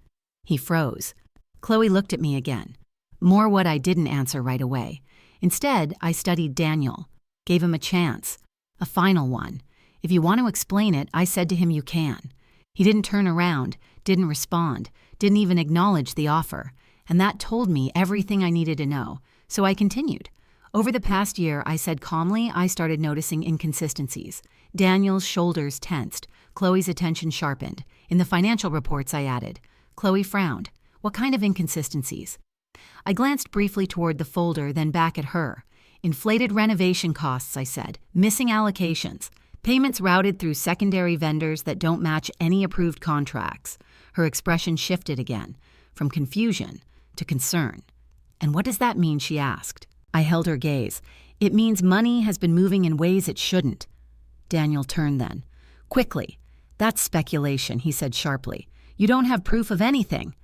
He froze. Chloe looked at me again. More what I didn't answer right away. Instead, I studied Daniel, gave him a chance, a final one. "If you want to explain it," I said to him, "you can." He didn't turn around, didn't respond, didn't even acknowledge the offer. And that told me everything I needed to know. So I continued. "Over the past year," I said calmly, "I started noticing inconsistencies." Daniel's shoulders tensed. Chloe's attention sharpened. In the financial reports, I added. Chloe frowned. "What kind of inconsistencies?" I glanced briefly toward the folder, then back at her. "Inflated renovation costs," I said. "Missing allocations. Payments routed through secondary vendors that don't match any approved contracts. Her expression shifted again, from confusion to concern. "And what does that mean?" she asked. I held her gaze. "It means money has been moving in ways it shouldn't." Daniel turned then. "Quickly. That's speculation," he said sharply. "You don't have proof of anything."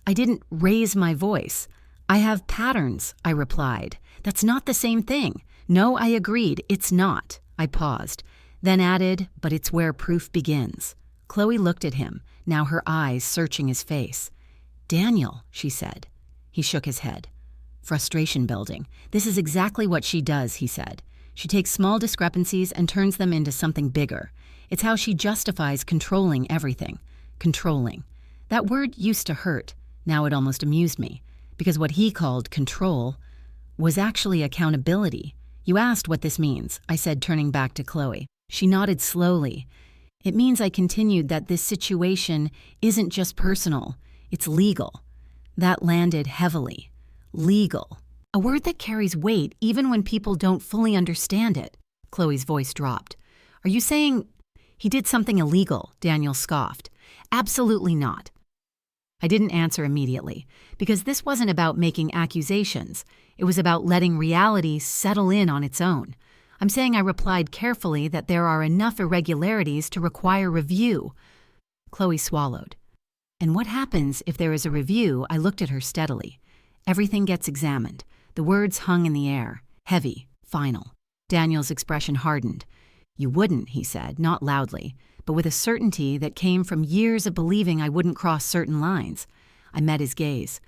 I didn't raise my voice. "I have patterns," I replied. "That's not the same thing." "No," I agreed, "it's not." I paused, then added, "But it's where proof begins." Chloe looked at him, now her eyes searching his face. "Daniel," she said. He shook his head. "Frustration building. This is exactly what she does," he said. "She takes small discrepancies and turns them into something bigger. It's how she justifies controlling everything. Controlling. That word used to hurt. Now it almost amused me, because what he called control was actually accountability. "You asked what this means," I said, turning back to Chloe. She nodded slowly. "It means," I continued, "that this situation isn't just personal. It's legal." That landed heavily. Legal. A word that carries weight even when people don't fully understand it. Chloe's voice dropped. "Are you saying he did something illegal?" Daniel scoffed. "Absolutely not." I didn't answer immediately, because this wasn't about making accusations. It was about letting reality settle in on its own. I'm saying I replied carefully that there are enough irregularities to require review. Chloe swallowed. "And what happens if there is a review?" I looked at her steadily. "Everything gets examined." The words hung in the air, heavy, final. Daniel's expression hardened. "You wouldn't," he said, not loudly, but with a certainty that came from years of believing I wouldn't cross certain lines. I met his gaze.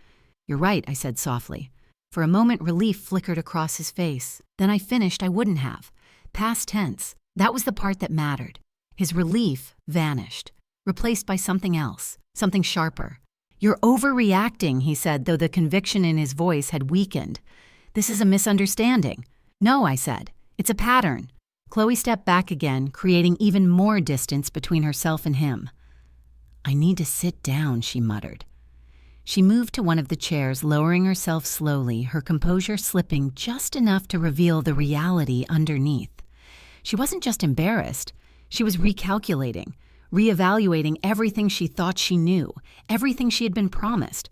"You're right," I said softly. For a moment, relief flickered across his face. Then I finished I wouldn't have. Past tense. That was the part that mattered. His relief vanished, replaced by something else, something sharper. "You're overreacting," he said, though the conviction in his voice had weakened. "This is a misunderstanding." "No," I said. "It's a pattern." Chloe stepped back again, creating even more distance between herself and him. "I need to sit down," she muttered. She moved to one of the chairs, lowering herself slowly, her composure slipping just enough to reveal the reality underneath. She wasn't just embarrassed. She was recalculating, reevaluating everything she thought she knew, everything she had been promised.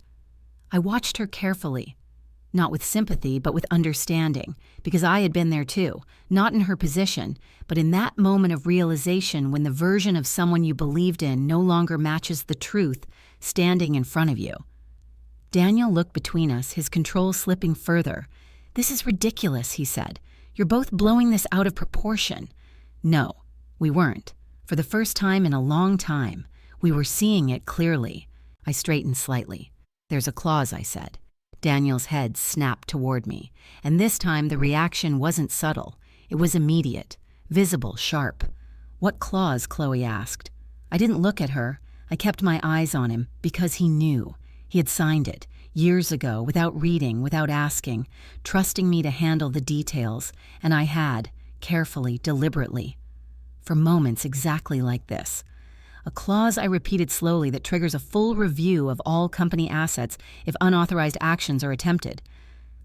I watched her carefully, not with sympathy, but with understanding, because I had been there too, not in her position, but in that moment of realization when the version of someone you believed in no longer matches the truth standing in front of you. Daniel looked between us, his control slipping further. "This is ridiculous," he said. "You're both blowing this out of proportion." No, we weren't. For the first time in a long time, we were seeing it clearly. I straightened slightly. "There's a clause," I said. Daniel's head snapped toward me, and this time the reaction wasn't subtle. It was immediate, visible, sharp. "What clause?" Chloe asked. I didn't look at her. I kept my eyes on him because he knew. He had signed it, years ago, without reading, without asking, trusting me to handle the details, and I had, carefully, deliberately. For moments exactly like this. A clause, I repeated slowly, that triggers a full review of all company assets if unauthorized actions are attempted.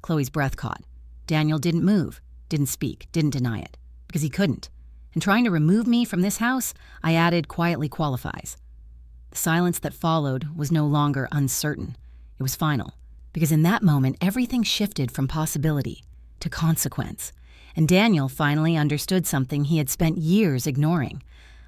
Chloe's breath caught. Daniel didn't move, didn't speak, didn't deny it, because he couldn't. And trying to remove me from this house, I added, quietly qualifies. The silence that followed was no longer uncertain. It was final, because in that moment everything shifted from possibility to consequence. And Daniel finally understood something he had spent years ignoring.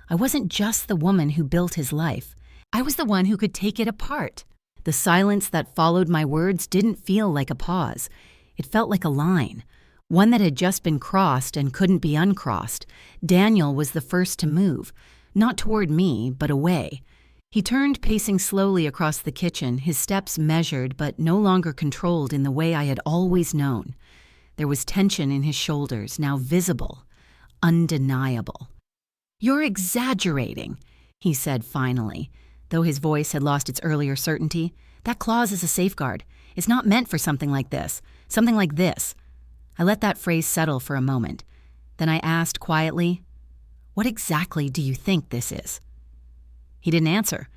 I wasn't just the woman who built his life. I was the one who could take it apart. The silence that followed my words didn't feel like a pause. It felt like a line, one that had just been crossed and couldn't be uncrossed. Daniel was the first to move, not toward me, but away. He turned, pacing slowly across the kitchen, his steps measured but no longer controlled in the way I had always known. There was tension in his shoulders, now visible, undeniable. "You're exaggerating," he said finally, though his voice had lost its earlier certainty. "That clause is a safeguard. It's not meant for something like this. Something like this." I let that phrase settle for a moment. Then I asked quietly, "What exactly do you think this is?" He didn't answer,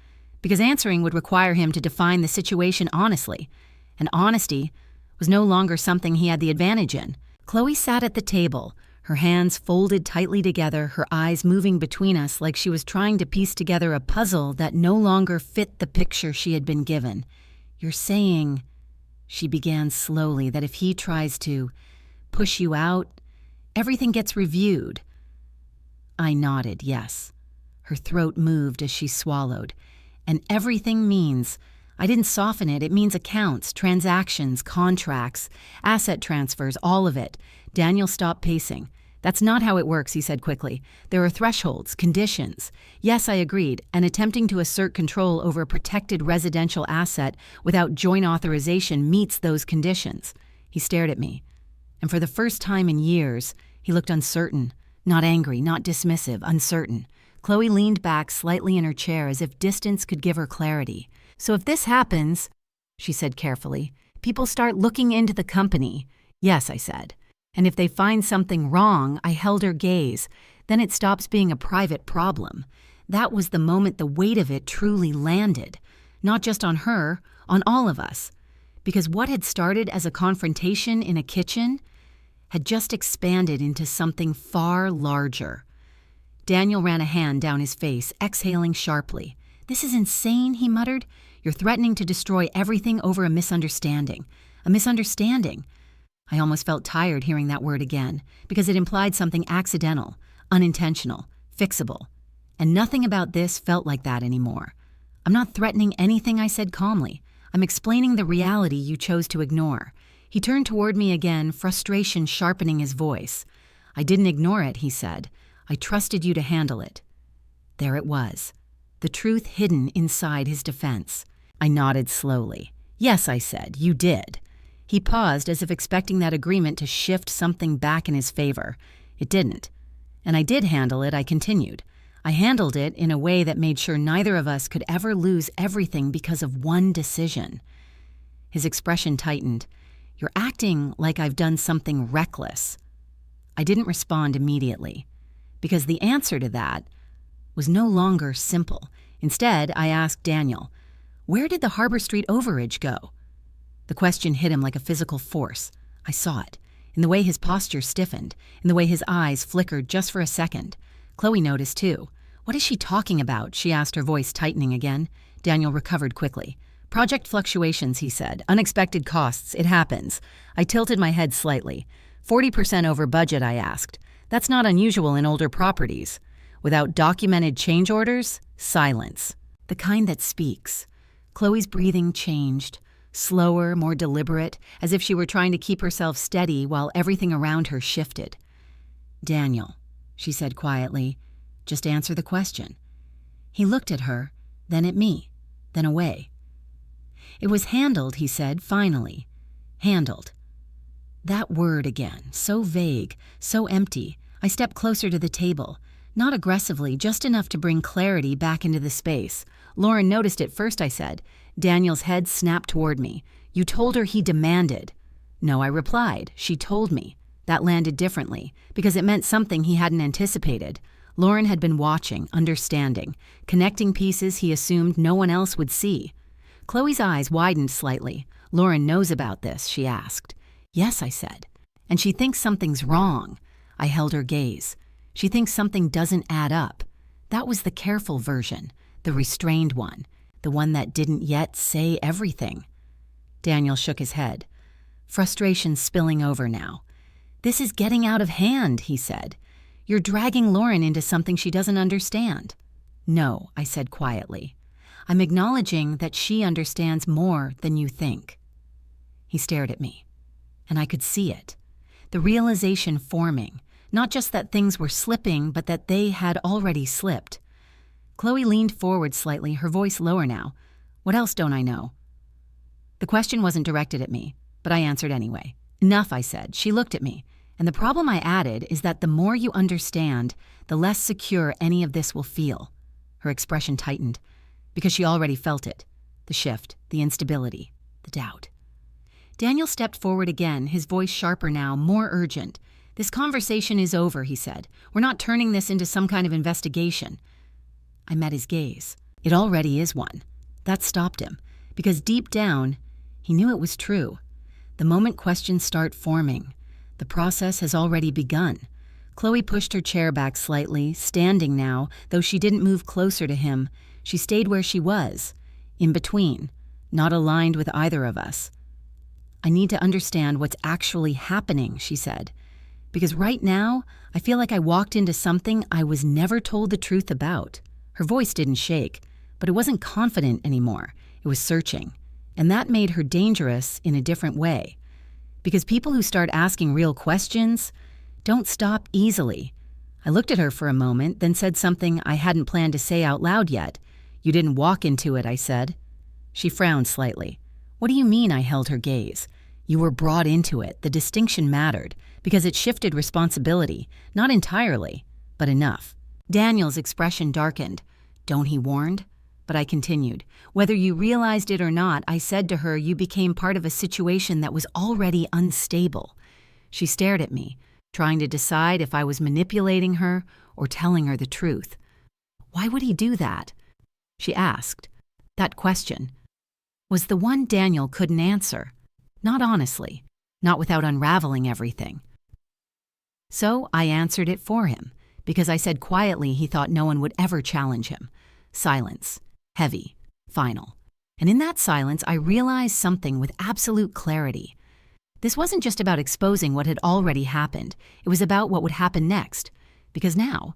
because answering would require him to define the situation honestly, and honesty was no longer something he had the advantage in. Chloe sat at the table, her hands folded tightly together, her eyes moving between us like she was trying to piece together a puzzle that no longer fit the picture she had been given. "You're saying," she began slowly, "that if he tries to push you out, everything gets reviewed." I nodded, yes. Her throat moved as she swallowed. "And everything means," I didn't soften it, "it means accounts, transactions, contracts, asset transfers, all of it." Daniel stopped pacing. "That's not how it works," he said quickly. "There are thresholds, conditions." "Yes," I agreed, "and attempting to assert control over a protected residential asset without joint authorization meets those conditions." He stared at me, and for the first time in years, he looked uncertain, not angry, not dismissive, uncertain. Chloe leaned back slightly in her chair as if distance could give her clarity. "So if this happens," she said carefully, "people start looking into the company." "Yes," I said. "And if they find something wrong," I held her gaze, "then it stops being a private problem." That was the moment the weight of it truly landed. Not just on her, on all of us. Because what had started as a confrontation in a kitchen had just expanded into something far larger. Daniel ran a hand down his face, exhaling sharply. "This is insane," he muttered. "You're threatening to destroy everything over a misunderstanding." A misunderstanding. I almost felt tired hearing that word again, because it implied something accidental, unintentional, fixable. And nothing about this felt like that anymore. "I'm not threatening anything," I said calmly. "I'm explaining the reality you chose to ignore." He turned toward me again, frustration sharpening his voice. "I didn't ignore it," he said. "I trusted you to handle it." There it was, the truth hidden inside his defense. I nodded slowly. "Yes," I said, "you did." He paused as if expecting that agreement to shift something back in his favor. It didn't. "And I did handle it," I continued. "I handled it in a way that made sure neither of us could ever lose everything because of one decision." His expression tightened. "You're acting like I've done something reckless." I didn't respond immediately, because the answer to that was no longer simple. Instead, I asked Daniel, "Where did the Harbor Street overage go?" The question hit him like a physical force. I saw it, in the way his posture stiffened, in the way his eyes flickered just for a second. Chloe noticed too. "What is she talking about?" she asked, her voice tightening again. Daniel recovered quickly. "Project fluctuations," he said. "Unexpected costs. It happens." I tilted my head slightly. 40% over budget, I asked. "That's not unusual in older properties." Without documented change orders, silence. The kind that speaks. Chloe's breathing changed. Slower, more deliberate, as if she were trying to keep herself steady while everything around her shifted. "Daniel," she said quietly, "just answer the question." He looked at her, then at me, then away. "It was handled," he said, finally. "Handled." That word again, so vague, so empty. I stepped closer to the table. Not aggressively, just enough to bring clarity back into the space. "Lauren noticed it first," I said. Daniel's head snapped toward me. "You told her he demanded." "No," I replied. "She told me." That landed differently, because it meant something he hadn't anticipated. Lauren had been watching, understanding, connecting pieces he assumed no one else would see. Chloe's eyes widened slightly. "Lauren knows about this?" she asked. "Yes," I said. "And she thinks something's wrong." I held her gaze. "She thinks something doesn't add up." That was the careful version, the restrained one, the one that didn't yet say everything. Daniel shook his head. Frustration spilling over now. "This is getting out of hand," he said. "You're dragging Lauren into something she doesn't understand." "No," I said quietly. "I'm acknowledging that she understands more than you think." He stared at me, and I could see it. The realization forming, not just that things were slipping, but that they had already slipped. Chloe leaned forward slightly, her voice lower now. "What else don't I know?" The question wasn't directed at me, but I answered anyway. "Enough," I said. She looked at me. "And the problem," I added, "is that the more you understand, the less secure any of this will feel." Her expression tightened, because she already felt it. The shift, the instability, the doubt. Daniel stepped forward again, his voice sharper now, more urgent. "This conversation is over," he said. "We're not turning this into some kind of investigation." I met his gaze. It already is one. That stopped him, because deep down, he knew it was true. The moment questions start forming, the process has already begun. Chloe pushed her chair back slightly, standing now, though she didn't move closer to him. She stayed where she was, in between, not aligned with either of us. "I need to understand what's actually happening," she said. "Because right now, I feel like I walked into something I was never told the truth about." Her voice didn't shake, but it wasn't confident anymore. It was searching. And that made her dangerous in a different way. Because people who start asking real questions don't stop easily. I looked at her for a moment, then said something I hadn't planned to say out loud yet. "You didn't walk into it," I said. She frowned slightly. "What do you mean?" I held her gaze. "You were brought into it." The distinction mattered, because it shifted responsibility, not entirely, but enough. Daniel's expression darkened. "Don't he warned?" But I continued. "Whether you realized it or not," I said to her, "you became part of a situation that was already unstable." She stared at me, trying to decide if I was manipulating her or telling her the truth. "Why would he do that?" she asked. That question was the one Daniel couldn't answer. Not honestly, not without unraveling everything. So I answered it for him, because I said quietly he thought no one would ever challenge him. Silence. Heavy. Final. And in that silence, I realized something with absolute clarity. This wasn't just about exposing what had already happened. It was about what would happen next. Because now,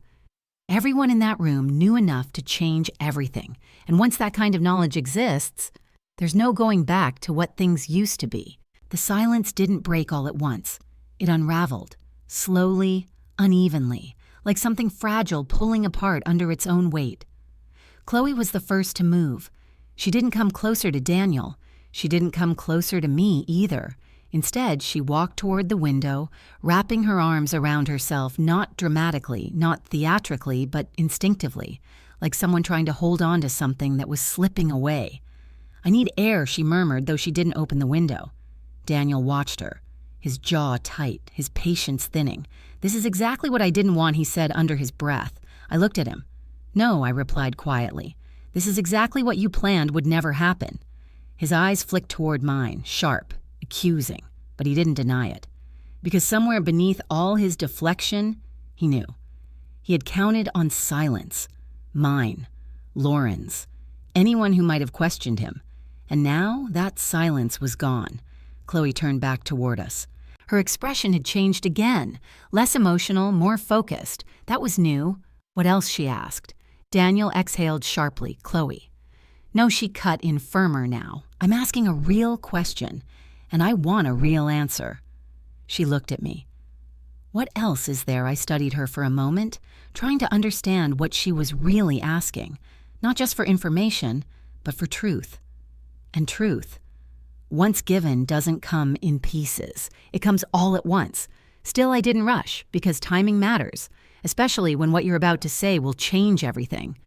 everyone in that room knew enough to change everything. And once that kind of knowledge exists, there's no going back to what things used to be. The silence didn't break all at once. It unraveled, slowly, unevenly, like something fragile pulling apart under its own weight. Chloe was the first to move. She didn't come closer to Daniel. She didn't come closer to me either. Instead, she walked toward the window, wrapping her arms around herself, not dramatically, not theatrically, but instinctively, like someone trying to hold on to something that was slipping away. "I need air," she murmured, though she didn't open the window. Daniel watched her, his jaw tight, his patience thinning. "This is exactly what I didn't want," he said under his breath. I looked at him. "No," I replied quietly. "This is exactly what you planned would never happen." His eyes flicked toward mine, sharp, accusing, but he didn't deny it. Because somewhere beneath all his deflection, he knew. He had counted on silence. Mine. Lauren's. Anyone who might have questioned him. And now that silence was gone. Chloe turned back toward us. Her expression had changed again. Less emotional, more focused. That was new. "What else?" she asked. Daniel exhaled sharply. "Chloe." No, she cut in firmer now. "I'm asking a real question, and I want a real answer." She looked at me. "What else is there?" I studied her for a moment, trying to understand what she was really asking. Not just for information, but for truth. And truth, once given, doesn't come in pieces. It comes all at once. Still, I didn't rush, because timing matters, especially when what you're about to say will change everything.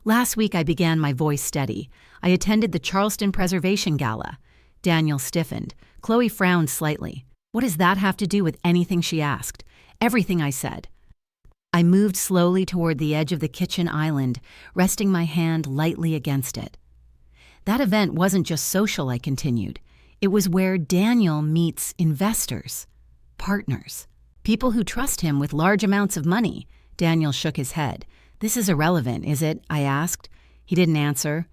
Last week, I began my voice steady. I attended the Charleston Preservation Gala. Daniel stiffened. Chloe frowned slightly. "What does that have to do with anything?" she asked. "Everything," I said. I moved slowly toward the edge of the kitchen island, resting my hand lightly against it. "That event wasn't just social," I continued. "It was where Daniel meets investors, partners, people who trust him with large amounts of money." Daniel shook his head. "This is irrelevant, is it?" I asked. He didn't answer.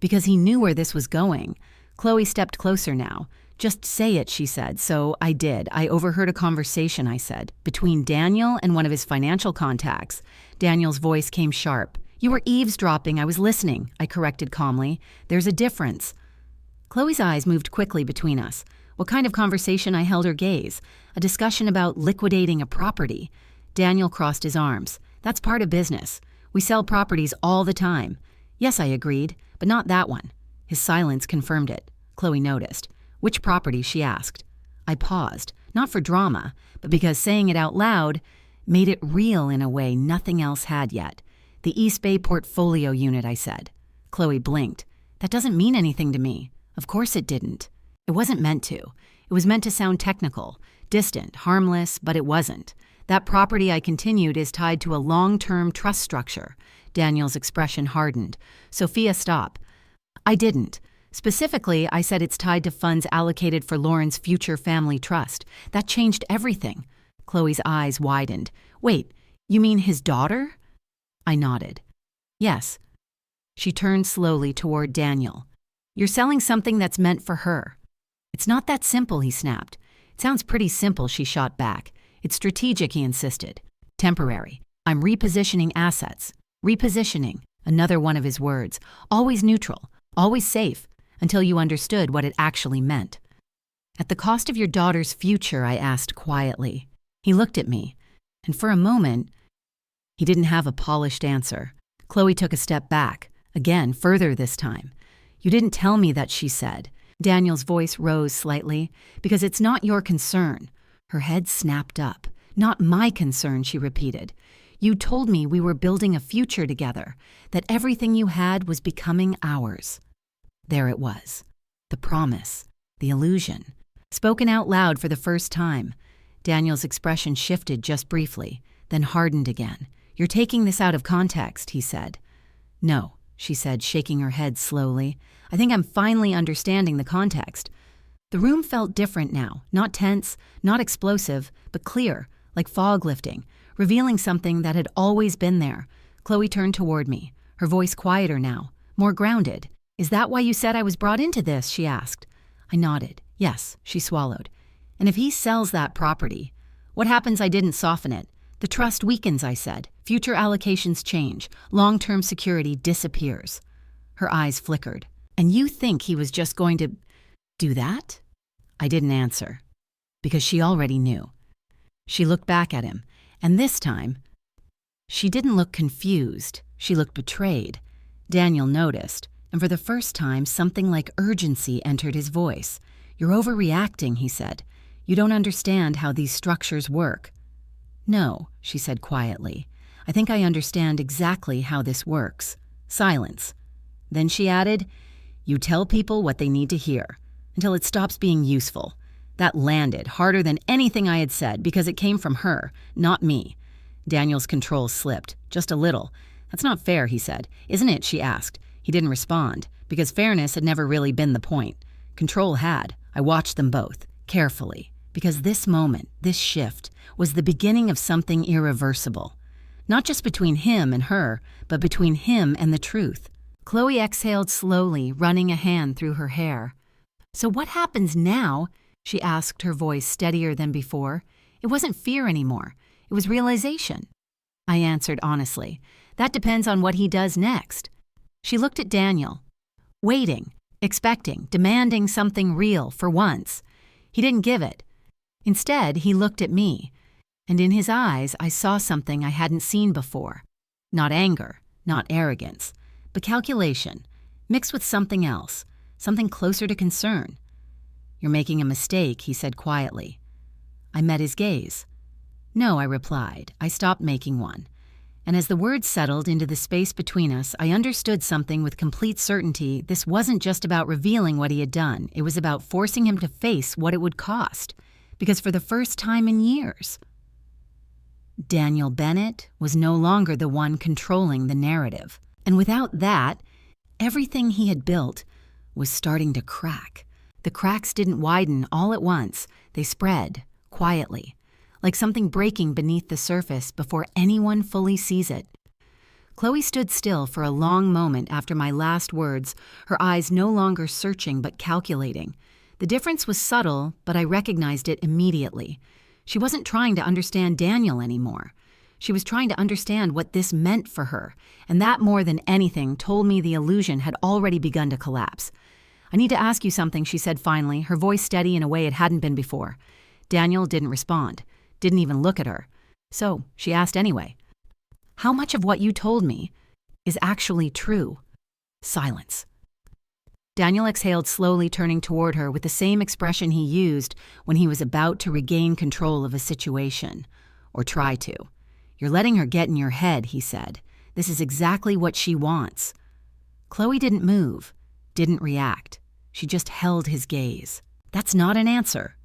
Because he knew where this was going. Chloe stepped closer now. "Just say it," she said. So I did. "I overheard a conversation," I said, "between Daniel and one of his financial contacts." Daniel's voice came sharp. "You were eavesdropping. I was listening," I corrected calmly. "There's a difference." Chloe's eyes moved quickly between us. What kind of conversation? I held her gaze. A discussion about liquidating a property. Daniel crossed his arms. "That's part of business. We sell properties all the time." "Yes," I agreed, "but not that one." His silence confirmed it. Chloe noticed. "Which property?" she asked. I paused, not for drama, but because saying it out loud made it real in a way nothing else had yet. "The East Bay Portfolio Unit," I said. Chloe blinked. "That doesn't mean anything to me." Of course it didn't. It wasn't meant to. It was meant to sound technical, distant, harmless, but it wasn't. "That property," I continued, "is tied to a long-term trust structure." Daniel's expression hardened. "Sophia, stop." I didn't. Specifically, I said it's tied to funds allocated for Lauren's future family trust. That changed everything. Chloe's eyes widened. Wait, you mean his daughter? I nodded. Yes. She turned slowly toward Daniel. You're selling something that's meant for her. It's not that simple, he snapped. It sounds pretty simple, she shot back. It's strategic, he insisted. Temporary. I'm repositioning assets. Repositioning, another one of his words. Always neutral, always safe, until you understood what it actually meant. At the cost of your daughter's future, I asked quietly. He looked at me, and for a moment, he didn't have a polished answer. Chloe took a step back, again, further this time. You didn't tell me that, she said. Daniel's voice rose slightly. Because it's not your concern. Her head snapped up. Not my concern, she repeated. You told me we were building a future together, that everything you had was becoming ours. There it was. The promise. The illusion. Spoken out loud for the first time. Daniel's expression shifted just briefly, then hardened again. You're taking this out of context, he said. No, she said, shaking her head slowly. I think I'm finally understanding the context. The room felt different now, not tense, not explosive, but clear, like fog lifting, revealing something that had always been there. Chloe turned toward me, her voice quieter now, more grounded. Is that why you said I was brought into this? She asked. I nodded. Yes, she swallowed. And if he sells that property, what happens? I didn't soften it. The trust weakens, I said. Future allocations change. Long-term security disappears. Her eyes flickered. And you think he was just going to do that? I didn't answer, because she already knew. She looked back at him, and this time, she didn't look confused. She looked betrayed. Daniel noticed, and for the first time, something like urgency entered his voice. You're overreacting, he said. You don't understand how these structures work. No, she said quietly. I think I understand exactly how this works. Silence. Then she added, you tell people what they need to hear, until it stops being useful. That landed harder than anything I had said because it came from her, not me. Daniel's control slipped, just a little. That's not fair, he said. Isn't it? She asked. He didn't respond, because fairness had never really been the point. Control had. I watched them both, carefully, because this moment, this shift, was the beginning of something irreversible. Not just between him and her, but between him and the truth. Chloe exhaled slowly, running a hand through her hair. So what happens now? She asked, her voice steadier than before. It wasn't fear anymore. It was realization. I answered honestly. That depends on what he does next. She looked at Daniel, waiting, expecting, demanding something real for once. He didn't give it. Instead, he looked at me, and in his eyes I saw something I hadn't seen before. Not anger, not arrogance, but calculation, mixed with something else, something closer to concern. You're making a mistake, he said quietly. I met his gaze. No, I replied. I stopped making one. And as the words settled into the space between us, I understood something with complete certainty. This wasn't just about revealing what he had done. It was about forcing him to face what it would cost. Because for the first time in years, Daniel Bennett was no longer the one controlling the narrative. And without that, everything he had built was starting to crack. The cracks didn't widen all at once. They spread, quietly, like something breaking beneath the surface before anyone fully sees it. Chloe stood still for a long moment after my last words, her eyes no longer searching but calculating. The difference was subtle, but I recognized it immediately. She wasn't trying to understand Daniel anymore. She was trying to understand what this meant for her, and that more than anything told me the illusion had already begun to collapse. I need to ask you something, she said finally, her voice steady in a way it hadn't been before. Daniel didn't respond, didn't even look at her. So she asked anyway, how much of what you told me is actually true? Silence. Daniel exhaled slowly, turning toward her with the same expression he used when he was about to regain control of a situation, or try to. You're letting her get in your head, he said. This is exactly what she wants. Chloe didn't move, didn't react. She just held his gaze. That's not an answer.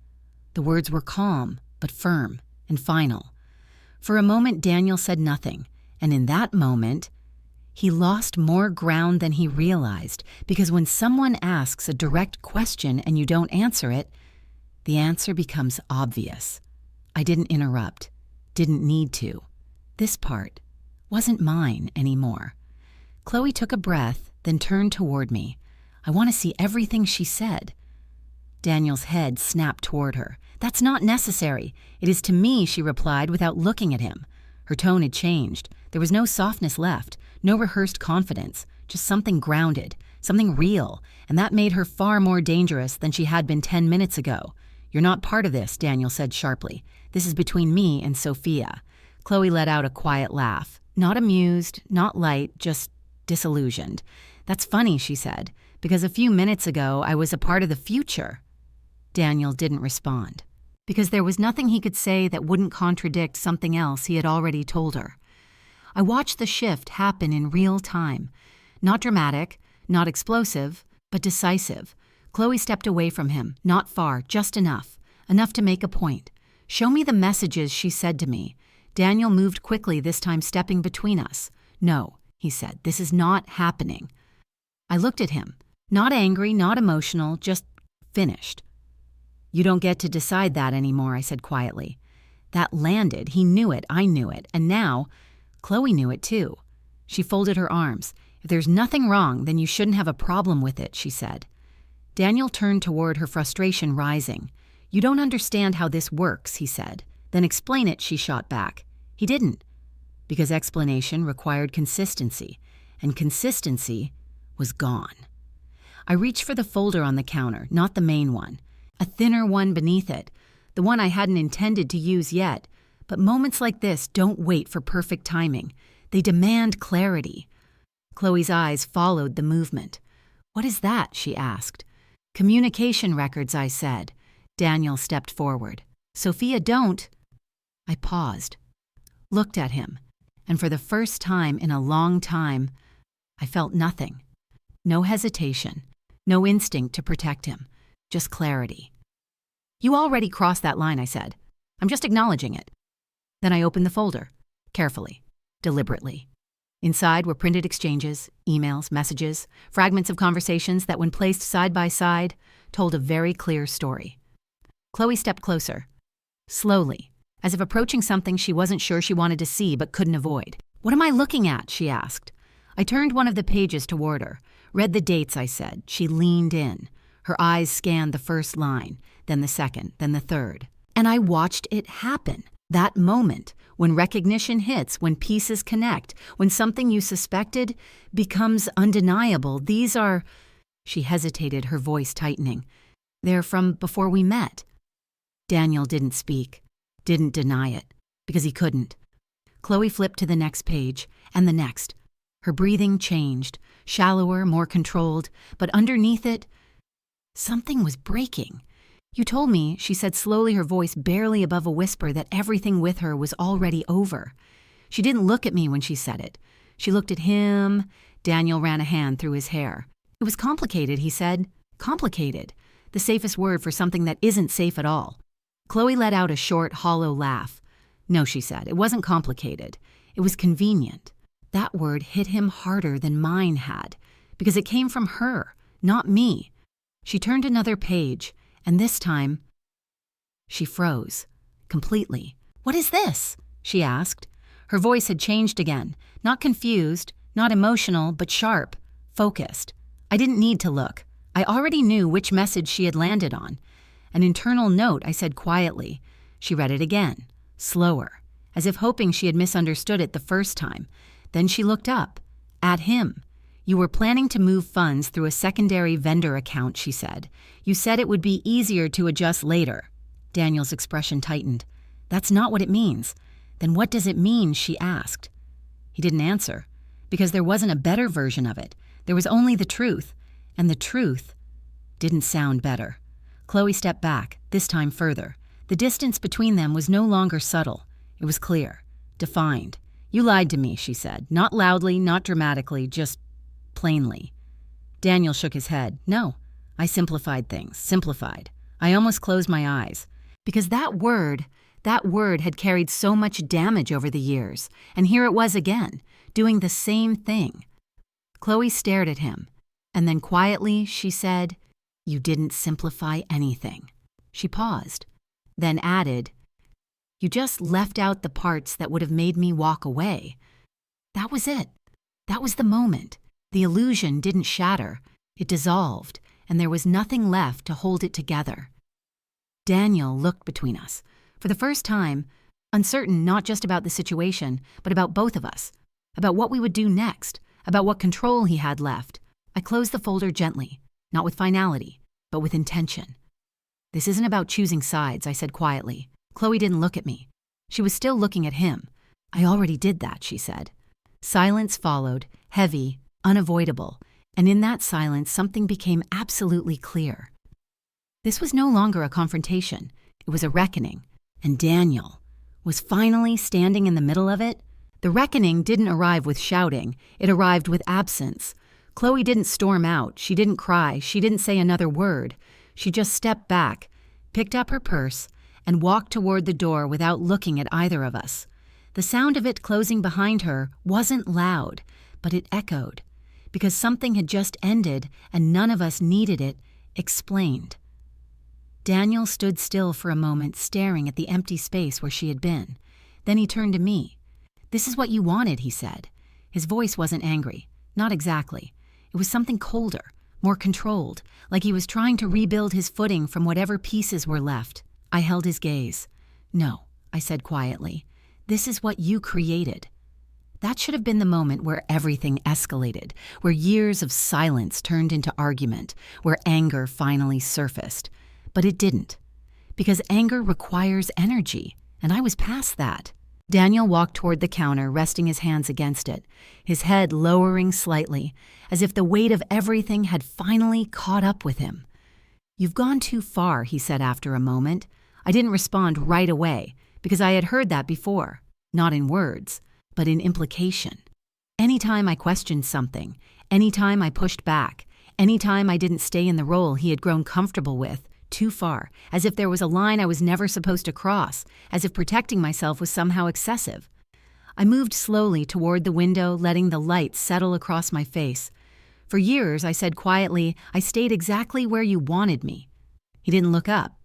The words were calm, but firm and final. For a moment, Daniel said nothing, and in that moment, he lost more ground than he realized, because when someone asks a direct question and you don't answer it, the answer becomes obvious. I didn't interrupt. Didn't need to. This part wasn't mine anymore. Chloe took a breath, then turned toward me. I want to see everything she said. Daniel's head snapped toward her. That's not necessary. It is to me, she replied without looking at him. Her tone had changed. There was no softness left, no rehearsed confidence, just something grounded, something real, and that made her far more dangerous than she had been 10 minutes ago. You're not part of this, Daniel said sharply. This is between me and Sophia. Chloe let out a quiet laugh. Not amused, not light, just disillusioned. That's funny, she said, because a few minutes ago I was a part of the future. Daniel didn't respond, because there was nothing he could say that wouldn't contradict something else he had already told her. I watched the shift happen in real time. Not dramatic, not explosive, but decisive. Chloe stepped away from him, not far, just enough to make a point. Show me the messages, she said to me. Daniel moved quickly, this time stepping between us. No, he said, this is not happening. I looked at him, not angry, not emotional, just finished. You don't get to decide that anymore, I said quietly. That landed. He knew it, I knew it, and now Chloe knew it too. She folded her arms. If there's nothing wrong, then you shouldn't have a problem with it, she said. Daniel turned toward her, frustration rising. You don't understand how this works, he said. Then explain it, she shot back. He didn't, because explanation required consistency, and consistency was gone. I reached for the folder on the counter, not the main one, a thinner one beneath it, the one I hadn't intended to use yet. But moments like this don't wait for perfect timing. They demand clarity. Chloe's eyes followed the movement. What is that? She asked. Communication records, I said. Daniel stepped forward. Sophia, don't. I paused, looked at him, and for the first time in a long time, I felt nothing. No hesitation, no instinct to protect him, just clarity. You already crossed that line, I said. I'm just acknowledging it. Then I opened the folder, carefully, deliberately. Inside were printed exchanges, emails, messages, fragments of conversations that, when placed side by side, told a very clear story. Chloe stepped closer, slowly, as if approaching something she wasn't sure she wanted to see but couldn't avoid. What am I looking at? She asked. I turned one of the pages toward her, read the dates, I said. She leaned in. Her eyes scanned the first line, then the second, then the third. And I watched it happen. That moment, when recognition hits, when pieces connect, when something you suspected becomes undeniable. These are... She hesitated, her voice tightening. They're from before we met. Daniel didn't speak, didn't deny it, because he couldn't. Chloe flipped to the next page, and the next. Her breathing changed, shallower, more controlled, but underneath it, something was breaking. You told me, she said slowly, her voice barely above a whisper, that everything with her was already over. She didn't look at me when she said it. She looked at him. Daniel ran a hand through his hair. It was complicated, he said. Complicated. The safest word for something that isn't safe at all. Chloe let out a short, hollow laugh. No, she said, it wasn't complicated. It was convenient. That word hit him harder than mine had, because it came from her, not me. She turned another page, and this time, she froze, completely. What is this? She asked. Her voice had changed again, not confused, not emotional, but sharp, focused. I didn't need to look. I already knew which message she had landed on. An internal note, I said quietly. She read it again, slower, as if hoping she had misunderstood it the first time. Then she looked up, at him. You were planning to move funds through a secondary vendor account, she said. You said it would be easier to adjust later. Daniel's expression tightened. That's not what it means. Then what does it mean? She asked. He didn't answer, because there wasn't a better version of it. There was only the truth, and the truth didn't sound better. Chloe stepped back, this time further. The distance between them was no longer subtle. It was clear, defined. You lied to me, she said. Not loudly, not dramatically, just plainly. Daniel shook his head. No, I simplified things, simplified. I almost closed my eyes. Because that word had carried so much damage over the years. And here it was again, doing the same thing. Chloe stared at him, and then quietly she said, You didn't simplify anything. She paused, then added, You just left out the parts that would have made me walk away. That was it. That was the moment. The illusion didn't shatter. It dissolved, and there was nothing left to hold it together. Daniel looked between us. For the first time, uncertain not just about the situation, but about both of us, about what we would do next, about what control he had left. I closed the folder gently, not with finality, but with intention. This isn't about choosing sides, I said quietly. Chloe didn't look at me. She was still looking at him. I already did that, she said. Silence followed, heavy, unavoidable, and in that silence something became absolutely clear. This was no longer a confrontation. It was a reckoning, and Daniel was finally standing in the middle of it. The reckoning didn't arrive with shouting. It arrived with absence. Chloe didn't storm out. She didn't cry. She didn't say another word. She just stepped back, picked up her purse, and walked toward the door without looking at either of us. The sound of it closing behind her wasn't loud, but it echoed, because something had just ended and none of us needed it explained. Daniel stood still for a moment, staring at the empty space where she had been. Then he turned to me. "This is what you wanted," he said. His voice wasn't angry. Not exactly. It was something colder, more controlled, like he was trying to rebuild his footing from whatever pieces were left. I held his gaze. "No," I said quietly. "This is what you created." That should have been the moment where everything escalated, where years of silence turned into argument, where anger finally surfaced. But it didn't. Because anger requires energy, and I was past that. Daniel walked toward the counter, resting his hands against it, his head lowering slightly, as if the weight of everything had finally caught up with him. "You've gone too far," he said after a moment. I didn't respond right away, because I had heard that before, not in words, but in implication. Anytime I questioned something, anytime I pushed back, anytime I didn't stay in the role he had grown comfortable with, too far, as if there was a line I was never supposed to cross, as if protecting myself was somehow excessive. I moved slowly toward the window, letting the light settle across my face. For years, I said quietly, "I stayed exactly where you wanted me." He didn't look up.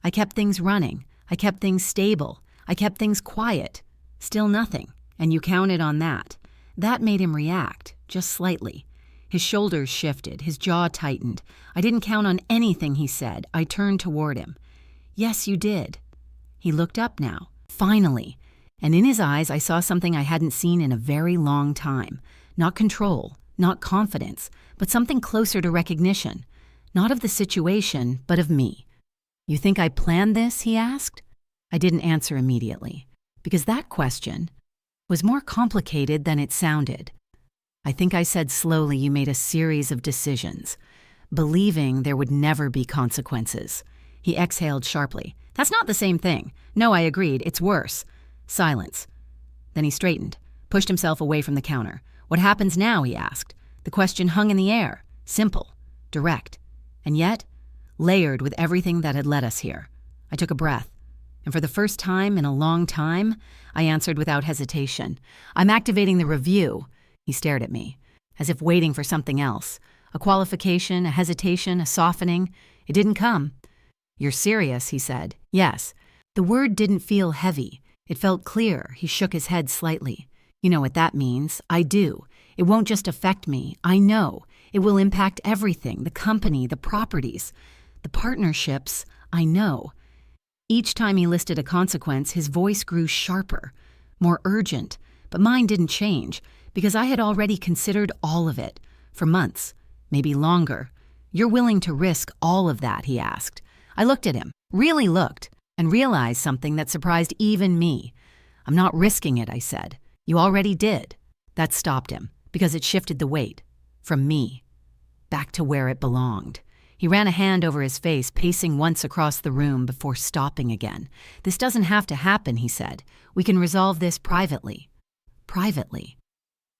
I kept things running. I kept things stable. I kept things quiet. Still nothing, and you counted on that. That made him react, just slightly. His shoulders shifted, his jaw tightened. I didn't count on anything he said. I turned toward him. "Yes, you did." He looked up now, finally, and in his eyes I saw something I hadn't seen in a very long time. Not control, not confidence, but something closer to recognition. Not of the situation, but of me. "You think I planned this?" he asked. I didn't answer immediately, because that question was more complicated than it sounded. "I think I said slowly you made a series of decisions, believing there would never be consequences." He exhaled sharply. "That's not the same thing." "No," I agreed. "It's worse." Silence. Then he straightened, pushed himself away from the counter. "What happens now?" he asked. The question hung in the air. Simple, direct, and yet layered with everything that had led us here. I took a breath, and for the first time in a long time, I answered without hesitation. "I'm activating the review." He stared at me, as if waiting for something else. A qualification, a hesitation, a softening. It didn't come. "You're serious," he said. "Yes." The word didn't feel heavy. It felt clear. He shook his head slightly. "You know what that means." "I do. It won't just affect me. I know. It will impact everything, the company, the properties, the partnerships. I know." Each time he listed a consequence, his voice grew sharper, more urgent, but mine didn't change, because I had already considered all of it, for months, maybe longer. "You're willing to risk all of that?" he asked. I looked at him, really looked, and realized something that surprised even me. "I'm not risking it," I said. "You already did." That stopped him, because it shifted the weight, from me, back to where it belonged. He ran a hand over his face, pacing once across the room before stopping again. "This doesn't have to happen," he said. "We can resolve this privately." Privately.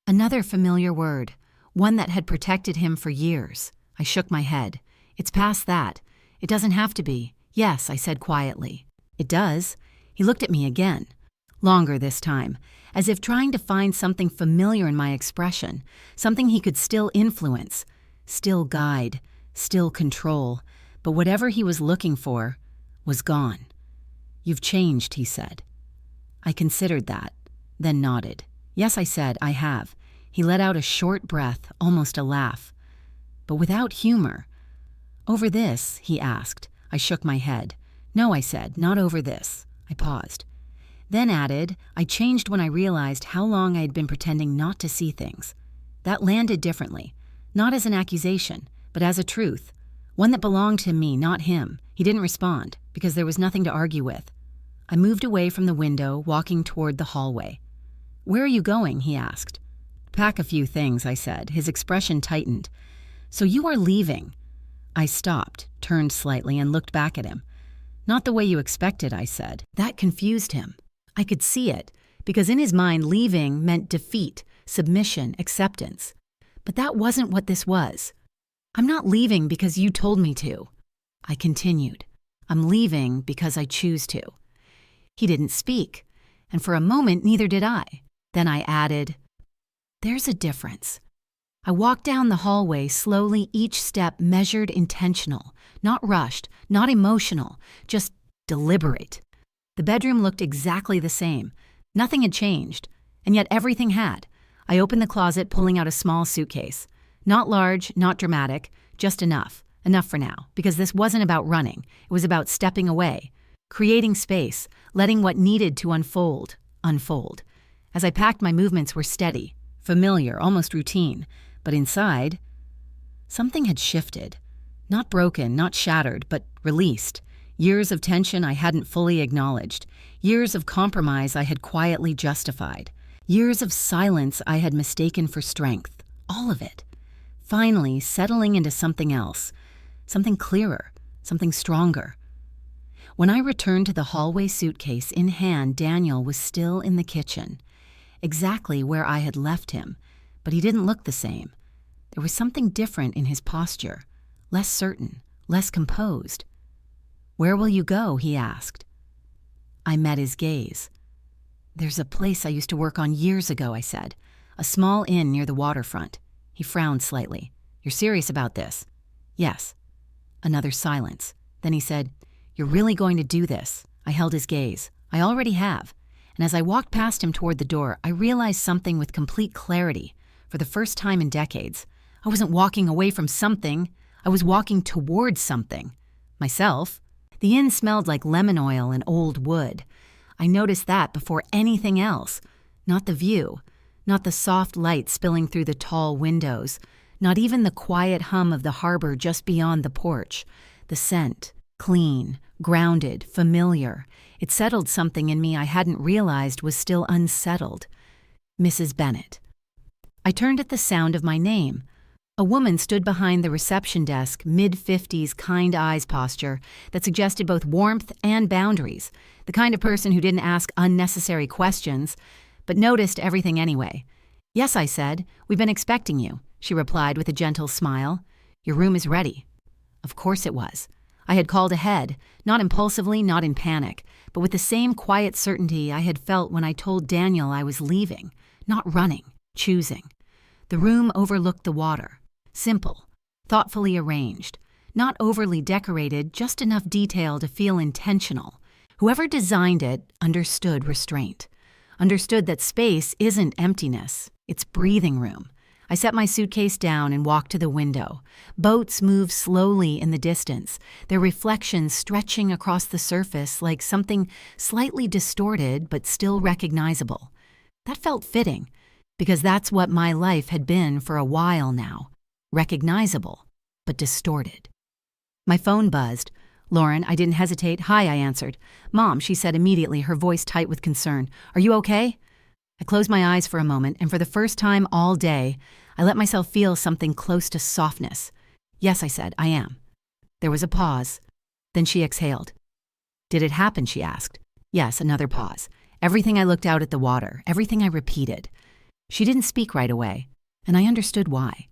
Another familiar word, one that had protected him for years. I shook my head. "It's past that. It doesn't have to be." "Yes," I said quietly. "It does." He looked at me again, longer this time, as if trying to find something familiar in my expression, something he could still influence, still guide, still control. But whatever he was looking for was gone. "You've changed," he said. I considered that, then nodded. Yes, I said, I have. He let out a short breath, almost a laugh. But without humor. Over this, he asked. I shook my head. No, I said, not over this. I paused. Then added, I changed when I realized how long I had been pretending not to see things. That landed differently, not as an accusation, but as a truth. One that belonged to me, not him. He didn't respond, because there was nothing to argue with. I moved away from the window, walking toward the hallway. Where are you going? He asked. Pack a few things, I said. His expression tightened. So you are leaving. I stopped, turned slightly, and looked back at him. Not the way you expected, I said. That confused him. I could see it, because in his mind leaving meant defeat, submission, acceptance. But that wasn't what this was. I'm not leaving because you told me to. I continued. I'm leaving because I choose to. He didn't speak, and for a moment neither did I. Then I added, there's a difference. I walked down the hallway slowly, each step measured, intentional, not rushed, not emotional, just deliberate. The bedroom looked exactly the same. Nothing had changed, and yet everything had. I opened the closet, pulling out a small suitcase. Not large, not dramatic, just enough. Enough for now, because this wasn't about running. It was about stepping away, creating space, letting what needed to unfold. As I packed, my movements were steady, familiar, almost routine. But inside, something had shifted. Not broken, not shattered, but released. Years of tension I hadn't fully acknowledged. Years of compromise I had quietly justified. Years of silence I had mistaken for strength. All of it. Finally settling into something else. Something clearer. Something stronger. When I returned to the hallway, suitcase in hand, Daniel was still in the kitchen. Exactly where I had left him. But he didn't look the same. There was something different in his posture. Less certain. Less composed. Where will you go? He asked. I met his gaze. There's a place I used to work on years ago, I said. A small inn near the waterfront. He frowned slightly. You're serious about this? Yes. Another silence. Then he said, You're really going to do this? I held his gaze. I already have. And as I walked past him toward the door, I realized something with complete clarity. For the first time in decades, I wasn't walking away from something. I was walking towards something. Myself. The inn smelled like lemon oil and old wood. I noticed that before anything else. Not the view. Not the soft light spilling through the tall windows. Not even the quiet hum of the harbor just beyond the porch. The scent. Clean. Grounded. Familiar. It settled something in me I hadn't realized was still unsettled. Mrs. Bennet. I turned at the sound of my name. A woman stood behind the reception desk, mid-50s kind eyes posture that suggested both warmth and boundaries, the kind of person who didn't ask unnecessary questions, but noticed everything anyway. Yes, I said, we've been expecting you, she replied with a gentle smile. Your room is ready. Of course it was. I had called ahead, not impulsively, not in panic, but with the same quiet certainty I had felt when I told Daniel I was leaving, not running, choosing. The room overlooked the water. Simple, thoughtfully arranged, not overly decorated, just enough detail to feel intentional. Whoever designed it understood restraint, understood that space isn't emptiness, it's breathing room. I set my suitcase down and walked to the window. Boats moved slowly in the distance, their reflections stretching across the surface like something slightly distorted but still recognizable. That felt fitting, because that's what my life had been for a while now. Recognizable, but distorted. My phone buzzed. Lauren, I didn't hesitate. Hi, I answered. Mom, she said immediately, her voice tight with concern. Are you okay? I closed my eyes for a moment, and for the first time all day, I let myself feel something close to softness. Yes, I said, I am. There was a pause. Then she exhaled. Did it happen? She asked. Yes, another pause. Everything I looked out at the water, everything I repeated. She didn't speak right away, and I understood why.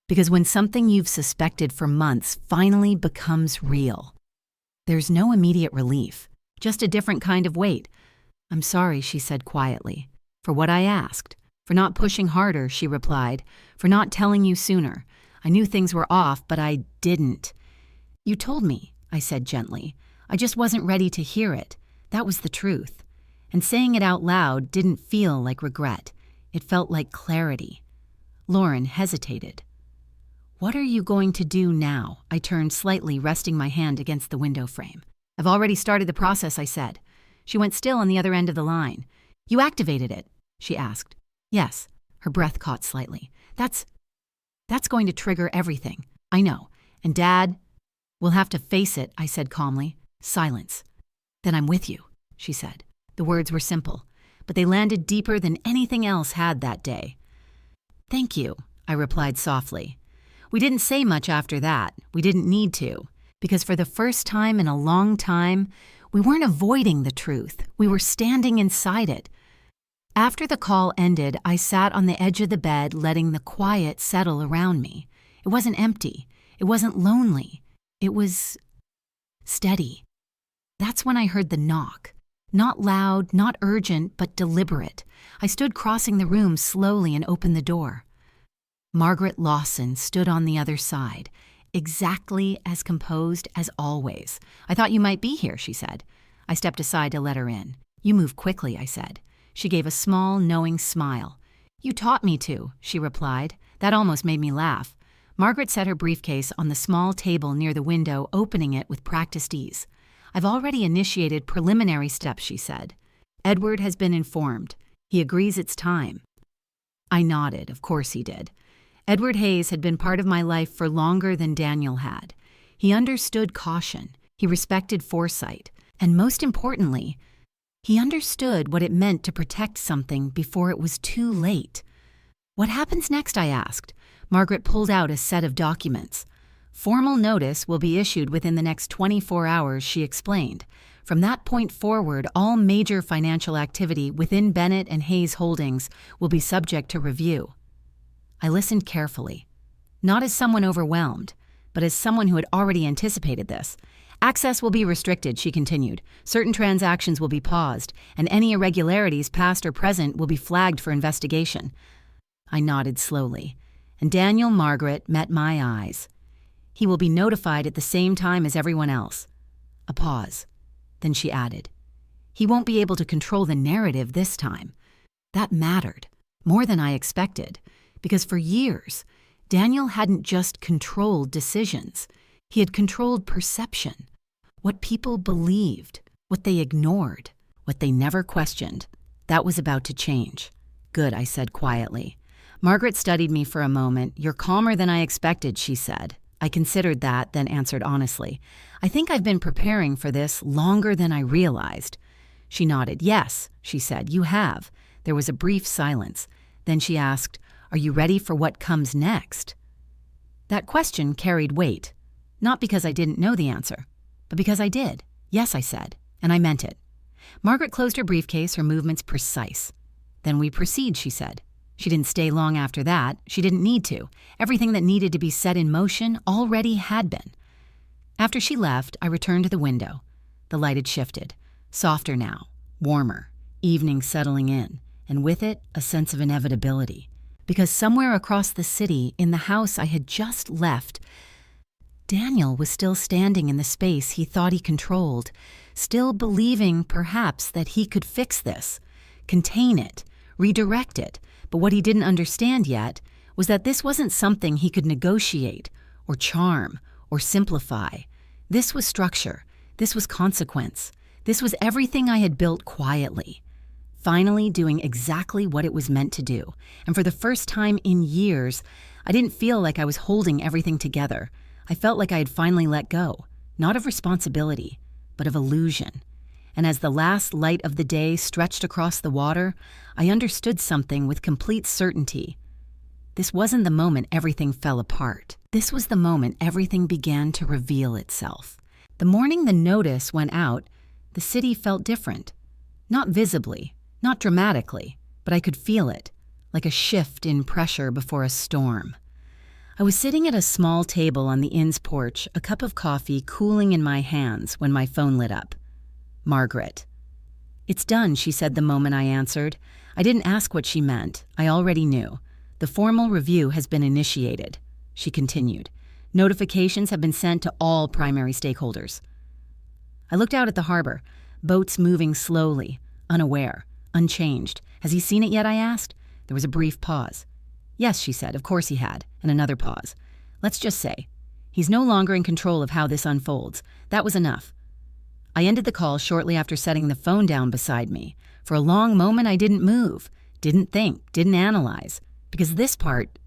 Because when something you've suspected for months finally becomes real, there's no immediate relief, just a different kind of weight. I'm sorry, she said quietly. For what I asked. For not pushing harder, she replied. For not telling you sooner. I knew things were off, but I didn't. You told me, I said gently. I just wasn't ready to hear it. That was the truth. and saying it out loud didn't feel like regret. It felt like clarity. Lauren hesitated. "What are you going to do now?" I turned slightly, resting my hand against the window frame. "I've already started the process," I said. She went still on the other end of the line. "You activated it?" she asked. "Yes." Her breath caught slightly. That's going to trigger everything. I know. And Dad, we'll have to face it," I said calmly. Silence. "Then I'm with you," she said. The words were simple, but they landed deeper than anything else had that day. "Thank you," I replied softly. We didn't say much after that. We didn't need to, because for the first time in a long time, we weren't avoiding the truth. We were standing inside it. After the call ended, I sat on the edge of the bed, letting the quiet settle around me. It wasn't empty. It wasn't lonely. It was steady. That's when I heard the knock. Not loud, not urgent, but deliberate. I stood crossing the room slowly and opened the door. Margaret Lawson stood on the other side, exactly as composed as always. "I thought you might be here," she said. I stepped aside to let her in. "You move quickly," I said. She gave a small, knowing smile. "You taught me to," she replied. That almost made me laugh. Margaret set her briefcase on the small table near the window, opening it with practiced ease. "I've already initiated preliminary steps," she said. "Edward has been informed. He agrees it's time." I nodded. Of course he did. Edward Hayes had been part of my life for longer than Daniel had. He understood caution. He respected foresight. And most importantly, he understood what it meant to protect something before it was too late. "What happens next?" I asked. Margaret pulled out a set of documents. "Formal notice will be issued within the next 24 hours, she explained. From that point forward, all major financial activity within Bennett and Hayes Holdings will be subject to review." I listened carefully, not as someone overwhelmed, but as someone who had already anticipated this. "Access will be restricted," she continued. "Certain transactions will be paused, and any irregularities, past or present, will be flagged for investigation." I nodded slowly, and Daniel Margaret met my eyes. "He will be notified at the same time as everyone else." A pause. Then she added, "He won't be able to control the narrative this time." That mattered, more than I expected, because for years, Daniel hadn't just controlled decisions. He had controlled perception, what people believed, what they ignored, what they never questioned. That was about to change. "Good," I said quietly. Margaret studied me for a moment. "You're calmer than I expected," she said. I considered that, then answered honestly. "I think I've been preparing for this longer than I realized." She nodded. "Yes," she said, "you have." There was a brief silence. Then she asked, "Are you ready for what comes next?" That question carried weight, not because I didn't know the answer, but because I did. "Yes," I said, and I meant it. Margaret closed her briefcase, her movements precise. "Then we proceed," she said. She didn't stay long after that. She didn't need to. Everything that needed to be set in motion already had been. After she left, I returned to the window. The light had shifted. Softer now, warmer, evening settling in, and with it, a sense of inevitability. Because somewhere across the city, in the house I had just left, Daniel was still standing in the space he thought he controlled, still believing, perhaps, that he could fix this, contain it, redirect it. But what he didn't understand yet was that this wasn't something he could negotiate or charm or simplify. This was structure. This was consequence. This was everything I had built quietly, finally doing exactly what it was meant to do. And for the first time in years, I didn't feel like I was holding everything together. I felt like I had finally let go, not of responsibility, but of illusion. And as the last light of the day stretched across the water, I understood something with complete certainty. This wasn't the moment everything fell apart. This was the moment everything began to reveal itself. The morning the notice went out, the city felt different. Not visibly, not dramatically, but I could feel it, like a shift in pressure before a storm. I was sitting at a small table on the inn's porch, a cup of coffee cooling in my hands when my phone lit up. Margaret. "It's done," she said the moment I answered. I didn't ask what she meant. I already knew. "The formal review has been initiated," she continued. "Notifications have been sent to all primary stakeholders." I looked out at the harbor, boats moving slowly, unaware, unchanged. "Has he seen it yet?" I asked. There was a brief pause. "Yes," she said, "of course he had," and another pause. "Let's just say, he's no longer in control of how this unfolds. That was enough." I ended the call shortly after setting the phone down beside me. For a long moment I didn't move, didn't think, didn't analyze, because this part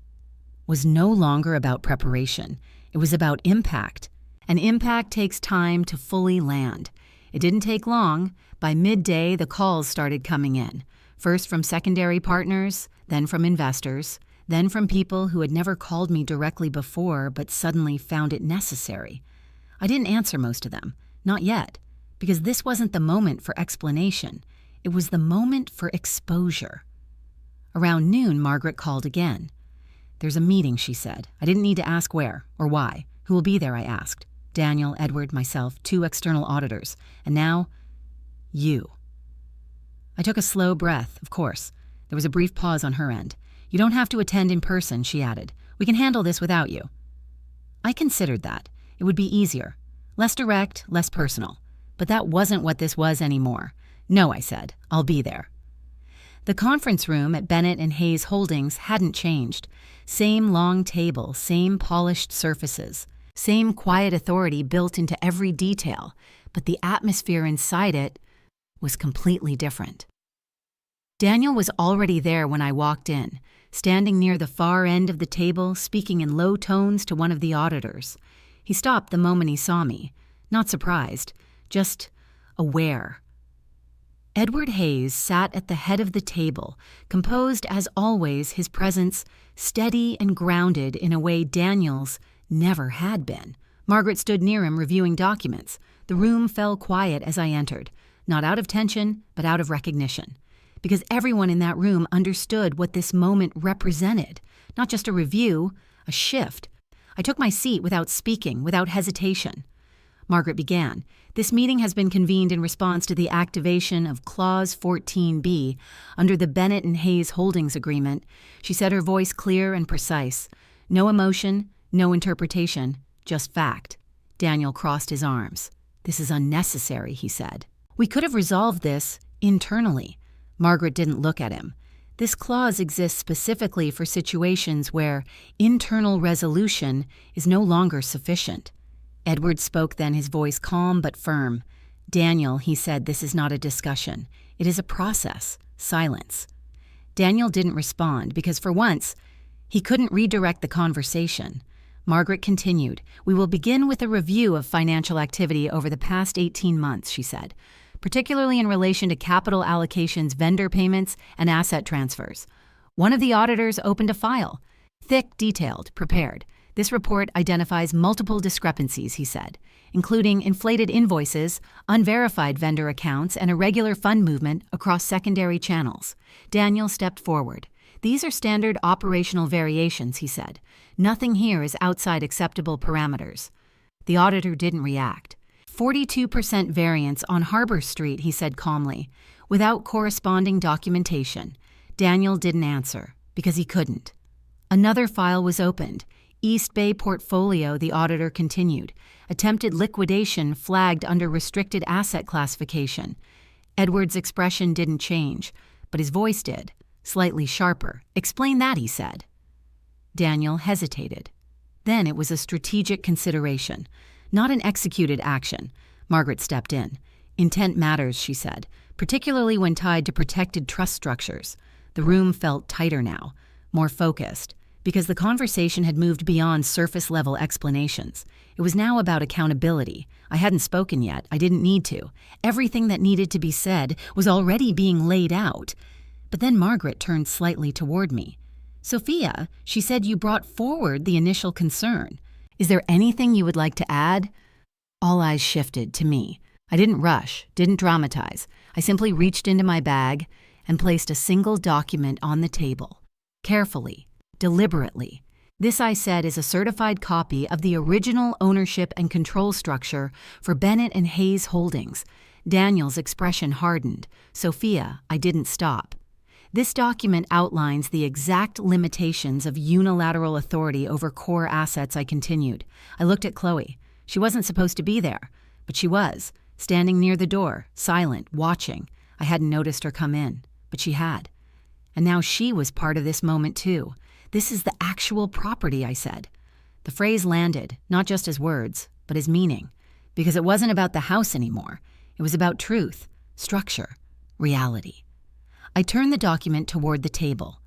was no longer about preparation. It was about impact. And impact takes time to fully land. It didn't take long. By midday, the calls started coming in. First from secondary partners, then from investors, then from people who had never called me directly before but suddenly found it necessary. I didn't answer most of them, not yet, because this wasn't the moment for explanation. It was the moment for exposure. Around noon, Margaret called again. "There's a meeting," she said. I didn't need to ask where or why. "Who will be there?" I asked. "Daniel, Edward, myself, 2 external auditors. And now, you." I took a slow breath, of course. There was a brief pause on her end. "You don't have to attend in person," she added. "We can handle this without you." I considered that. It would be easier. Less direct, less personal. But that wasn't what this was anymore. "No," I said. "I'll be there." The conference room at Bennett and Hayes Holdings hadn't changed. Same long table, same polished surfaces, same quiet authority built into every detail, but the atmosphere inside it was completely different. Daniel was already there when I walked in, standing near the far end of the table, speaking in low tones to one of the auditors. He stopped the moment he saw me, not surprised, just aware. Edward Hayes sat at the head of the table, composed as always, his presence steady and grounded in a way Daniel's never had been. Margaret stood near him reviewing documents. The room fell quiet as I entered, not out of tension, but out of recognition. Because everyone in that room understood what this moment represented. Not just a review, a shift. I took my seat without speaking, without hesitation. Margaret began. "This meeting has been convened in response to the activation of Clause 14B under the Bennett and Hayes Holdings Agreement." She said, her voice clear and precise. No emotion, no interpretation, just fact. Daniel crossed his arms. "This is unnecessary," he said. "We could have resolved this internally." Margaret didn't look at him. "This clause exists specifically for situations where internal resolution is no longer sufficient." Edward spoke then, his voice calm but firm. "Daniel," he said, "this is not a discussion. It is a process." Silence. Daniel didn't respond because for once, he couldn't redirect the conversation. Margaret continued. "We will begin with a review of financial activity over the past 18 months, she said, particularly in relation to capital allocations, vendor payments, and asset transfers. One of the auditors opened a file. Thick, detailed, prepared. This report identifies multiple discrepancies, he said, including inflated invoices, unverified vendor accounts, and irregular fund movement across secondary channels. Daniel stepped forward. "These are standard operational variations," he said. "Nothing here is outside acceptable parameters." The auditor didn't react. 42% variance on Harbor Street, he said calmly, without corresponding documentation. Daniel didn't answer, because he couldn't. Another file was opened. East Bay portfolio, the auditor continued. Attempted liquidation flagged under restricted asset classification. Edward's expression didn't change, but his voice did, slightly sharper. "Explain that," he said. Daniel hesitated. Then it was a strategic consideration, not an executed action. Margaret stepped in. "Intent matters," she said, "particularly when tied to protected trust structures." The room felt tighter now, more focused, because the conversation had moved beyond surface-level explanations. It was now about accountability. I hadn't spoken yet. I didn't need to. Everything that needed to be said was already being laid out. But then Margaret turned slightly toward me. "Sophia," she said, "you brought forward the initial concern. Is there anything you would like to add?" All eyes shifted to me. I didn't rush, didn't dramatize. I simply reached into my bag and placed a single document on the table. Carefully, deliberately. This, I said, is a certified copy of the original ownership and control structure for Bennett and Hayes Holdings. Daniel's expression hardened. "Sophia, I didn't stop. This document outlines the exact limitations of unilateral authority over core assets," I continued. I looked at Chloe. She wasn't supposed to be there, but she was, standing near the door, silent, watching. I hadn't noticed her come in, but she had. And now she was part of this moment too. This is the actual property, I said. The phrase landed, not just as words, but as meaning, because it wasn't about the house anymore. It was about truth, structure, reality. I turned the document toward the table,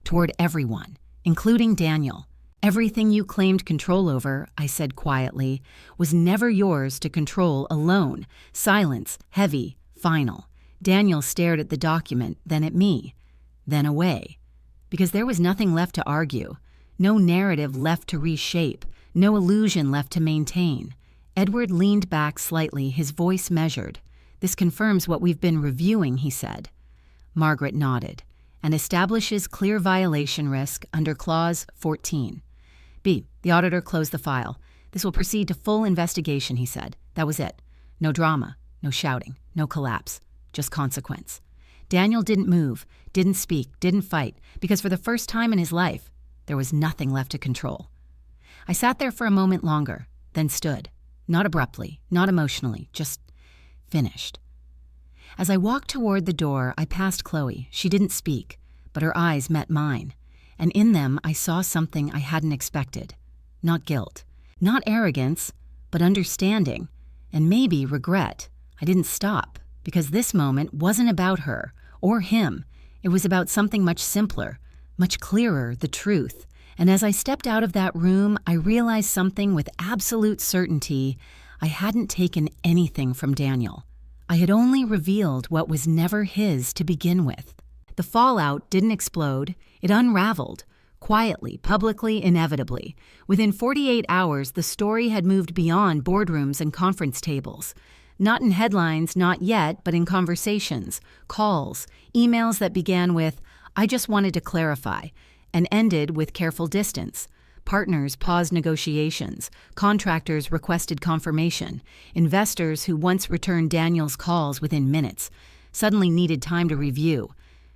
toward everyone, including Daniel. Everything you claimed control over, I said quietly, was never yours to control alone. Silence, heavy, final. Daniel stared at the document, then at me, then away. Because there was nothing left to argue, no narrative left to reshape, no illusion left to maintain. Edward leaned back slightly, his voice measured. This confirms what we've been reviewing, he said. Margaret nodded. And establishes clear violation risk under Clause 14. B. The auditor closed the file. This will proceed to full investigation, he said. That was it. No drama, no shouting, no collapse, just consequence. Daniel didn't move, didn't speak, didn't fight, because for the first time in his life, there was nothing left to control. I sat there for a moment longer, then stood. Not abruptly, not emotionally, just finished. As I walked toward the door, I passed Chloe. She didn't speak, but her eyes met mine. And in them, I saw something I hadn't expected. Not guilt, not arrogance, but understanding, and maybe regret. I didn't stop, because this moment wasn't about her or him. It was about something much simpler, much clearer, the truth. And as I stepped out of that room, I realized something with absolute certainty. I hadn't taken anything from Daniel. I had only revealed what was never his to begin with. The fallout didn't explode, it unraveled, quietly, publicly, inevitably. Within 48 hours, the story had moved beyond boardrooms and conference tables. Not in headlines, not yet, but in conversations, calls, emails that began with, "I just wanted to clarify," and ended with careful distance. Partners paused negotiations, contractors requested confirmation, investors who once returned Daniel's calls within minutes suddenly needed time to review.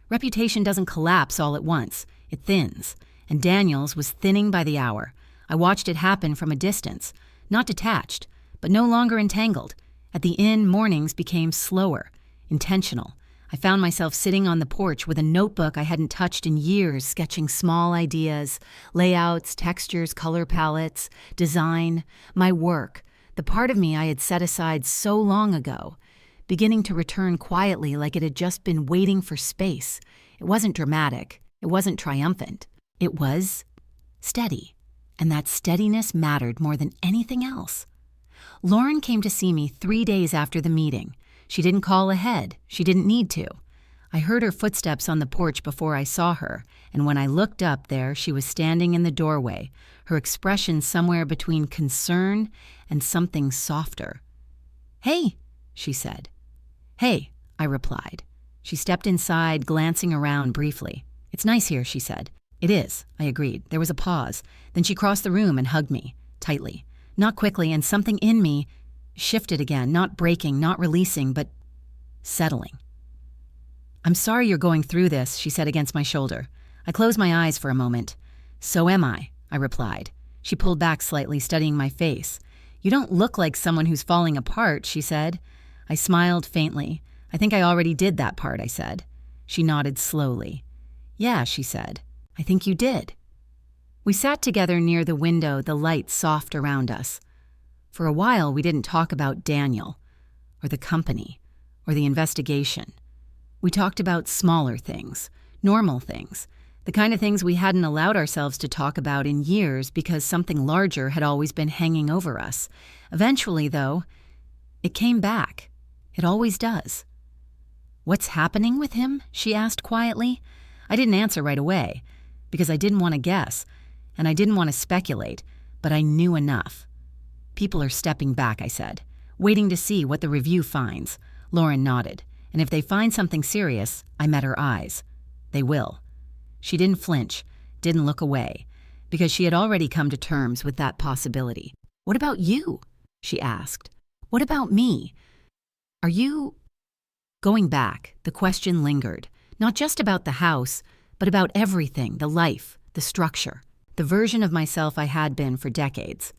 Reputation doesn't collapse all at once, it thins, and Daniel's was thinning by the hour. I watched it happen from a distance, not detached, but no longer entangled. At the inn, mornings became slower, intentional. I found myself sitting on the porch with a notebook I hadn't touched in years, sketching small ideas, layouts, textures, color palettes, design, my work, the part of me I had set aside so long ago, beginning to return quietly like it had just been waiting for space. It wasn't dramatic. It wasn't triumphant. It was steady, and that steadiness mattered more than anything else. Lauren came to see me 3 days after the meeting. She didn't call ahead. She didn't need to. I heard her footsteps on the porch before I saw her, and when I looked up there, she was standing in the doorway, her expression somewhere between concern and something softer. "Hey," she said. "Hey," I replied. She stepped inside, glancing around briefly. "It's nice here," she said. "It is," I agreed. There was a pause. Then she crossed the room and hugged me, tightly. Not quickly, and something in me shifted again, not breaking, not releasing, but settling. "I'm sorry you're going through this," she said against my shoulder. I closed my eyes for a moment. "So am I," I replied. She pulled back slightly, studying my face. "You don't look like someone who's falling apart," she said. I smiled faintly. "I think I already did that part," I said. She nodded slowly. "Yeah," she said. "I think you did." We sat together near the window, the light soft around us. For a while, we didn't talk about Daniel, or the company, or the investigation. We talked about smaller things, normal things, the kind of things we hadn't allowed ourselves to talk about in years because something larger had always been hanging over us. Eventually, though, it came back. It always does. "What's happening with him?" she asked quietly. I didn't answer right away, because I didn't want to guess, and I didn't want to speculate, but I knew enough. "People are stepping back," I said, "waiting to see what the review finds." Lauren nodded, and if they find something serious, I met her eyes. They will. She didn't flinch, didn't look away, because she had already come to terms with that possibility. "What about you?" she asked. "What about me? Are you—" Going back, the question lingered, not just about the house, but about everything, the life, the structure, the version of myself I had been for decades.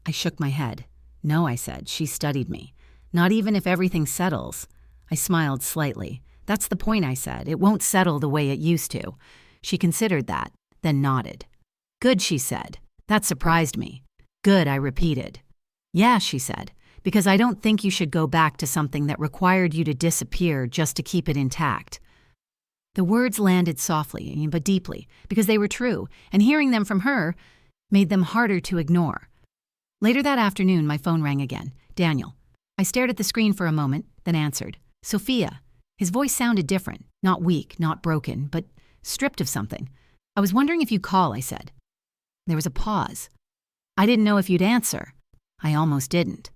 I shook my head. "No," I said. She studied me. "Not even if everything settles." I smiled slightly. That's the point, I said. It won't settle the way it used to. She considered that, then nodded. Good, she said. That surprised me. Good, I repeated. Yeah, she said, because I don't think you should go back to something that required you to disappear just to keep it intact. The words landed softly, but deeply, because they were true, and hearing them from her made them harder to ignore. Later that afternoon, my phone rang again. Daniel. I stared at the screen for a moment, then answered. Sophia. His voice sounded different, not weak, not broken, but stripped of something. I was wondering if you'd call, I said. There was a pause. I didn't know if you'd answer. I almost didn't.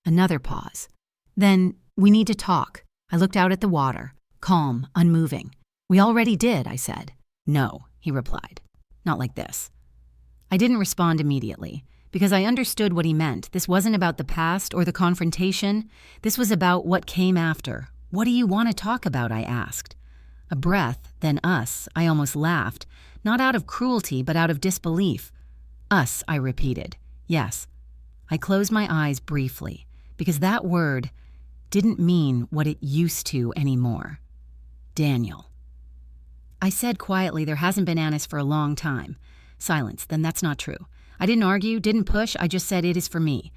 Another pause. Then, we need to talk. I looked out at the water, calm, unmoving. We already did, I said. No, he replied. Not like this. I didn't respond immediately, because I understood what he meant. This wasn't about the past or the confrontation. This was about what came after. What do you want to talk about, I asked. A breath, then us. I almost laughed, not out of cruelty, but out of disbelief. Us, I repeated. Yes. I closed my eyes briefly, because that word didn't mean what it used to anymore. Daniel. I said quietly, there hasn't been Annis for a long time. Silence. Then that's not true. I didn't argue, didn't push, I just said it is for me.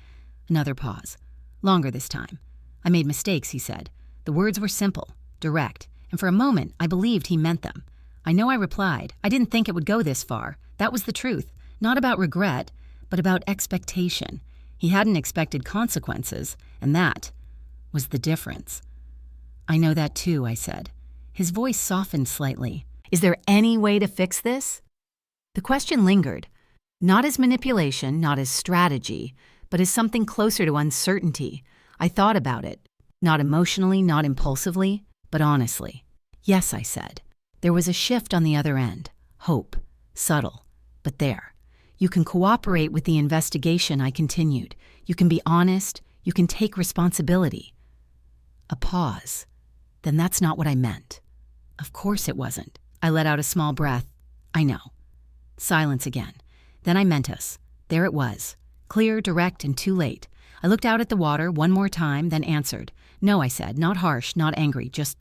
Another pause. Longer this time. I made mistakes, he said. The words were simple, direct, and for a moment I believed he meant them. I know I replied. I didn't think it would go this far. That was the truth. Not about regret, but about expectation. He hadn't expected consequences, and that was the difference. I know that too, I said. His voice softened slightly. Is there any way to fix this? The question lingered, not as manipulation, not as strategy, but as something closer to uncertainty. I thought about it, not emotionally, not impulsively, but honestly. Yes, I said. There was a shift on the other end. Hope. Subtle. But there. You can cooperate with the investigation, I continued. You can be honest. You can take responsibility. A pause. Then that's not what I meant. Of course it wasn't. I let out a small breath. I know. Silence again. Then I meant us. There it was. Clear, direct, and too late. I looked out at the water one more time, then answered. No, I said, not harsh, not angry, just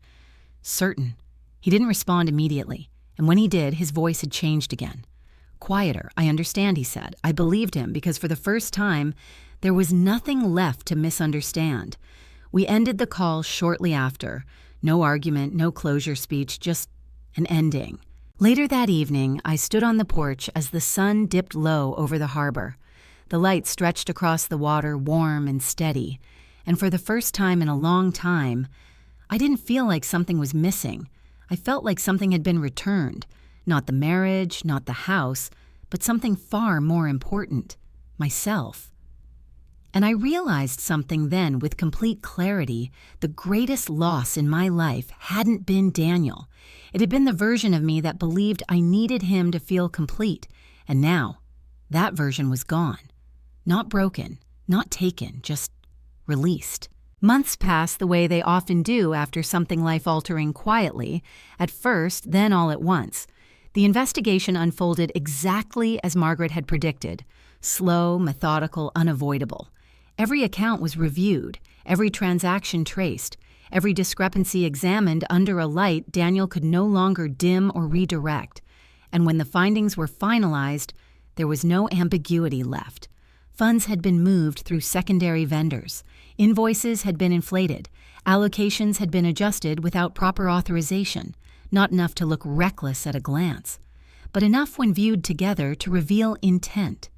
certain. He didn't respond immediately, and when he did, his voice had changed again. Quieter, I understand, he said. I believed him because for the first time, there was nothing left to misunderstand. We ended the call shortly after. No argument, no closure speech, just an ending. Later that evening, I stood on the porch as the sun dipped low over the harbor. The light stretched across the water, warm and steady, and for the first time in a long time, I didn't feel like something was missing. I felt like something had been returned. Not the marriage, not the house, but something far more important, myself. And I realized something then with complete clarity. The greatest loss in my life hadn't been Daniel. It had been the version of me that believed I needed him to feel complete. And now, that version was gone. Not broken, not taken, just released. Months passed the way they often do after something life-altering quietly, at first, then all at once. The investigation unfolded exactly as Margaret had predicted. Slow, methodical, unavoidable. Every account was reviewed, every transaction traced, every discrepancy examined under a light Daniel could no longer dim or redirect. And when the findings were finalized, there was no ambiguity left. Funds had been moved through secondary vendors. Invoices had been inflated. Allocations had been adjusted without proper authorization. Not enough to look reckless at a glance, but enough when viewed together to reveal intent.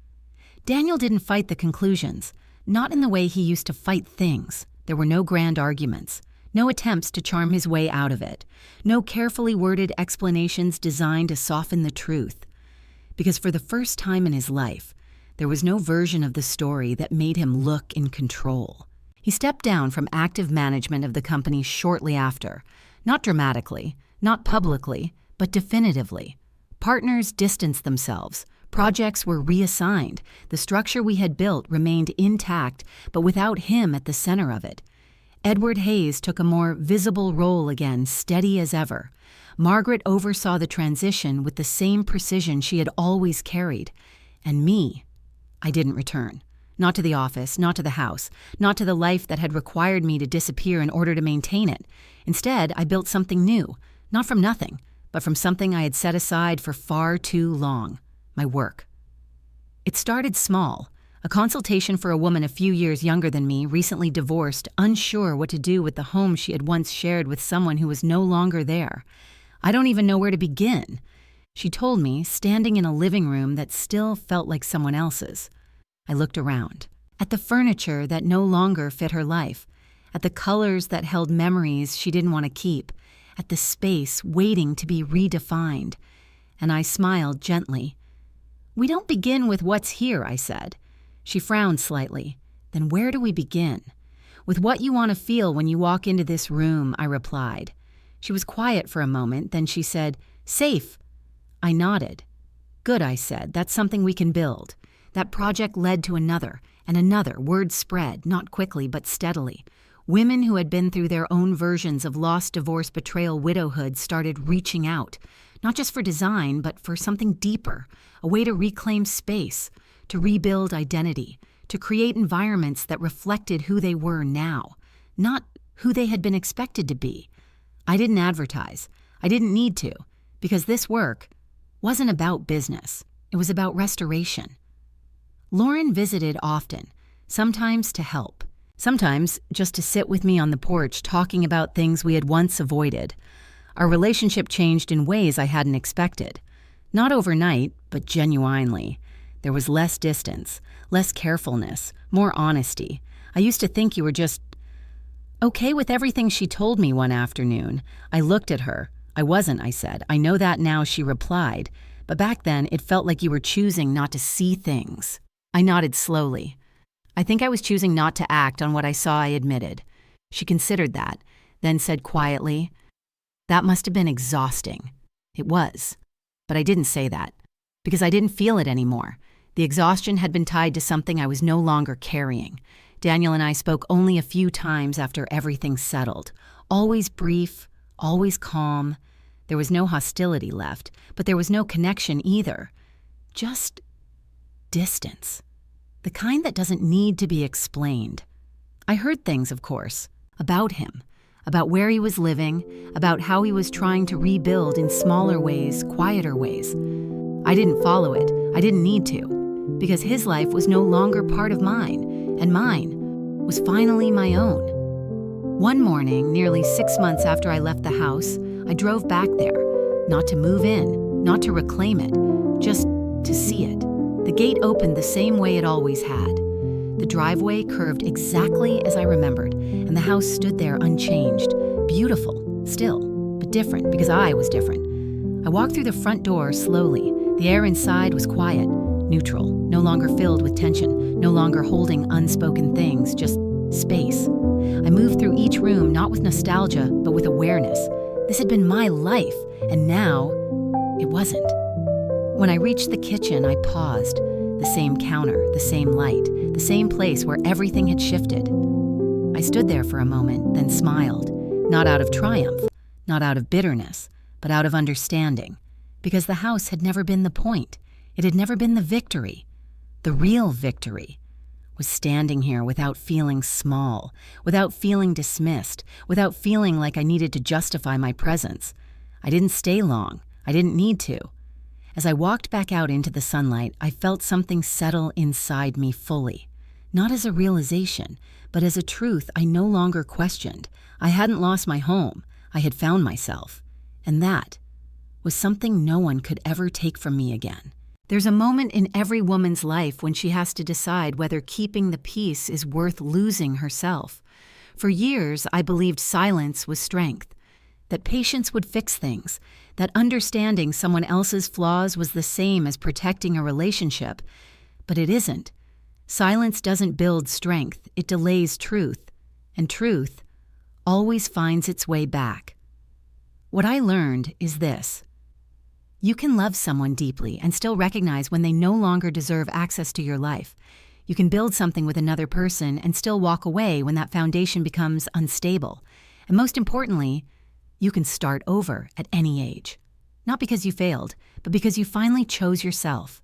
Daniel didn't fight the conclusions, not in the way he used to fight things. There were no grand arguments, no attempts to charm his way out of it, no carefully worded explanations designed to soften the truth. Because for the first time in his life, there was no version of the story that made him look in control. He stepped down from active management of the company shortly after, not dramatically, not publicly, but definitively. Partners distanced themselves. Projects were reassigned. The structure we had built remained intact, but without him at the center of it. Edward Hayes took a more visible role again, steady as ever. Margaret oversaw the transition with the same precision she had always carried. And me, I didn't return. Not to the office, not to the house, not to the life that had required me to disappear in order to maintain it. Instead, I built something new, not from nothing, but from something I had set aside for far too long: my work. It started small. A consultation for a woman a few years younger than me, recently divorced, unsure what to do with the home she had once shared with someone who was no longer there. I don't even know where to begin. She told me, standing in a living room that still felt like someone else's. I looked around, at the furniture that no longer fit her life, at the colors that held memories she didn't want to keep, at the space waiting to be redefined. And I smiled gently. "We don't begin with what's here," I said. She frowned slightly. "Then where do we begin?" "With what you want to feel when you walk into this room," I replied. She was quiet for a moment, then she said, "Safe." I nodded. "Good," I said. "That's something we can build." That project led to another, and another. Word spread, not quickly but steadily. Women who had been through their own versions of loss, divorce, betrayal, widowhood started reaching out, not just for design, but for something deeper, a way to reclaim space, to rebuild identity, to create environments that reflected who they were now, not who they had been expected to be. I didn't advertise. I didn't need to, because this work wasn't about business. It was about restoration. Lauren visited often, sometimes to help, sometimes just to sit with me on the porch talking about things we had once avoided. Our relationship changed in ways I hadn't expected. Not overnight, but genuinely. There was less distance, less carefulness, more honesty. I used to think you were just okay with everything she told me one afternoon. I looked at her. "I wasn't," I said. "I know that now," she replied. "But back then, it felt like you were choosing not to see things." I nodded slowly. "I think I was choosing not to act on what I saw," I admitted. She considered that, then said quietly, "That must have been exhausting." It was. But I didn't say that, because I didn't feel it anymore. The exhaustion had been tied to something I was no longer carrying. Daniel and I spoke only a few times after everything settled. Always brief, always calm. There was no hostility left, but there was no connection either. Just distance. The kind that doesn't need to be explained. I heard things, of course, about him, about where he was living, about how he was trying to rebuild in smaller ways, quieter ways. I didn't follow it. I didn't need to, because his life was no longer part of mine, and mine was finally my own. One morning, nearly 6 months after I left the house, I drove back there, not to move in, not to reclaim it, just to see it. The gate opened the same way it always had. The driveway curved exactly as I remembered, and the house stood there unchanged, beautiful, still, but different because I was different. I walked through the front door slowly. The air inside was quiet, neutral, no longer filled with tension, no longer holding unspoken things, just space. I moved through each room not with nostalgia, but with awareness. This had been my life, and now it wasn't. When I reached the kitchen, I paused. The same counter, the same light, the same place where everything had shifted. I stood there for a moment, then smiled, not out of triumph, not out of bitterness, but out of understanding, because the house had never been the point. It had never been the victory. The real victory was standing here without feeling small, without feeling dismissed, without feeling like I needed to justify my presence. I didn't stay long. I didn't need to. As I walked back out into the sunlight, I felt something settle inside me fully, not as a realization, but as a truth I no longer questioned. I hadn't lost my home. I had found myself. And that was something no one could ever take from me again. There's a moment in every woman's life when she has to decide whether keeping the peace is worth losing herself. For years, I believed silence was strength, that patience would fix things, that understanding someone else's flaws was the same as protecting a relationship. But it isn't. Silence doesn't build strength, it delays truth, and truth always finds its way back. What I learned is this. You can love someone deeply and still recognize when they no longer deserve access to your life. You can build something with another person and still walk away when that foundation becomes unstable. And most importantly, you can start over at any age. Not because you failed, but because you finally chose yourself.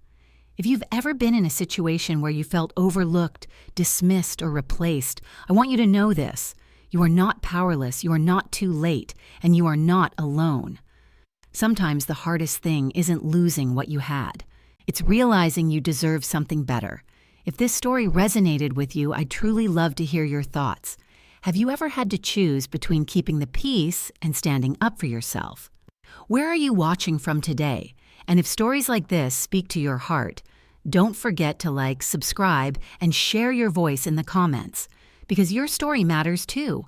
If you've ever been in a situation where you felt overlooked, dismissed, or replaced, I want you to know this. You are not powerless, you are not too late, and you are not alone. Sometimes the hardest thing isn't losing what you had. It's realizing you deserve something better. If this story resonated with you, I'd truly love to hear your thoughts. Have you ever had to choose between keeping the peace and standing up for yourself? Where are you watching from today? And if stories like this speak to your heart, don't forget to like, subscribe, and share your voice in the comments, because your story matters too.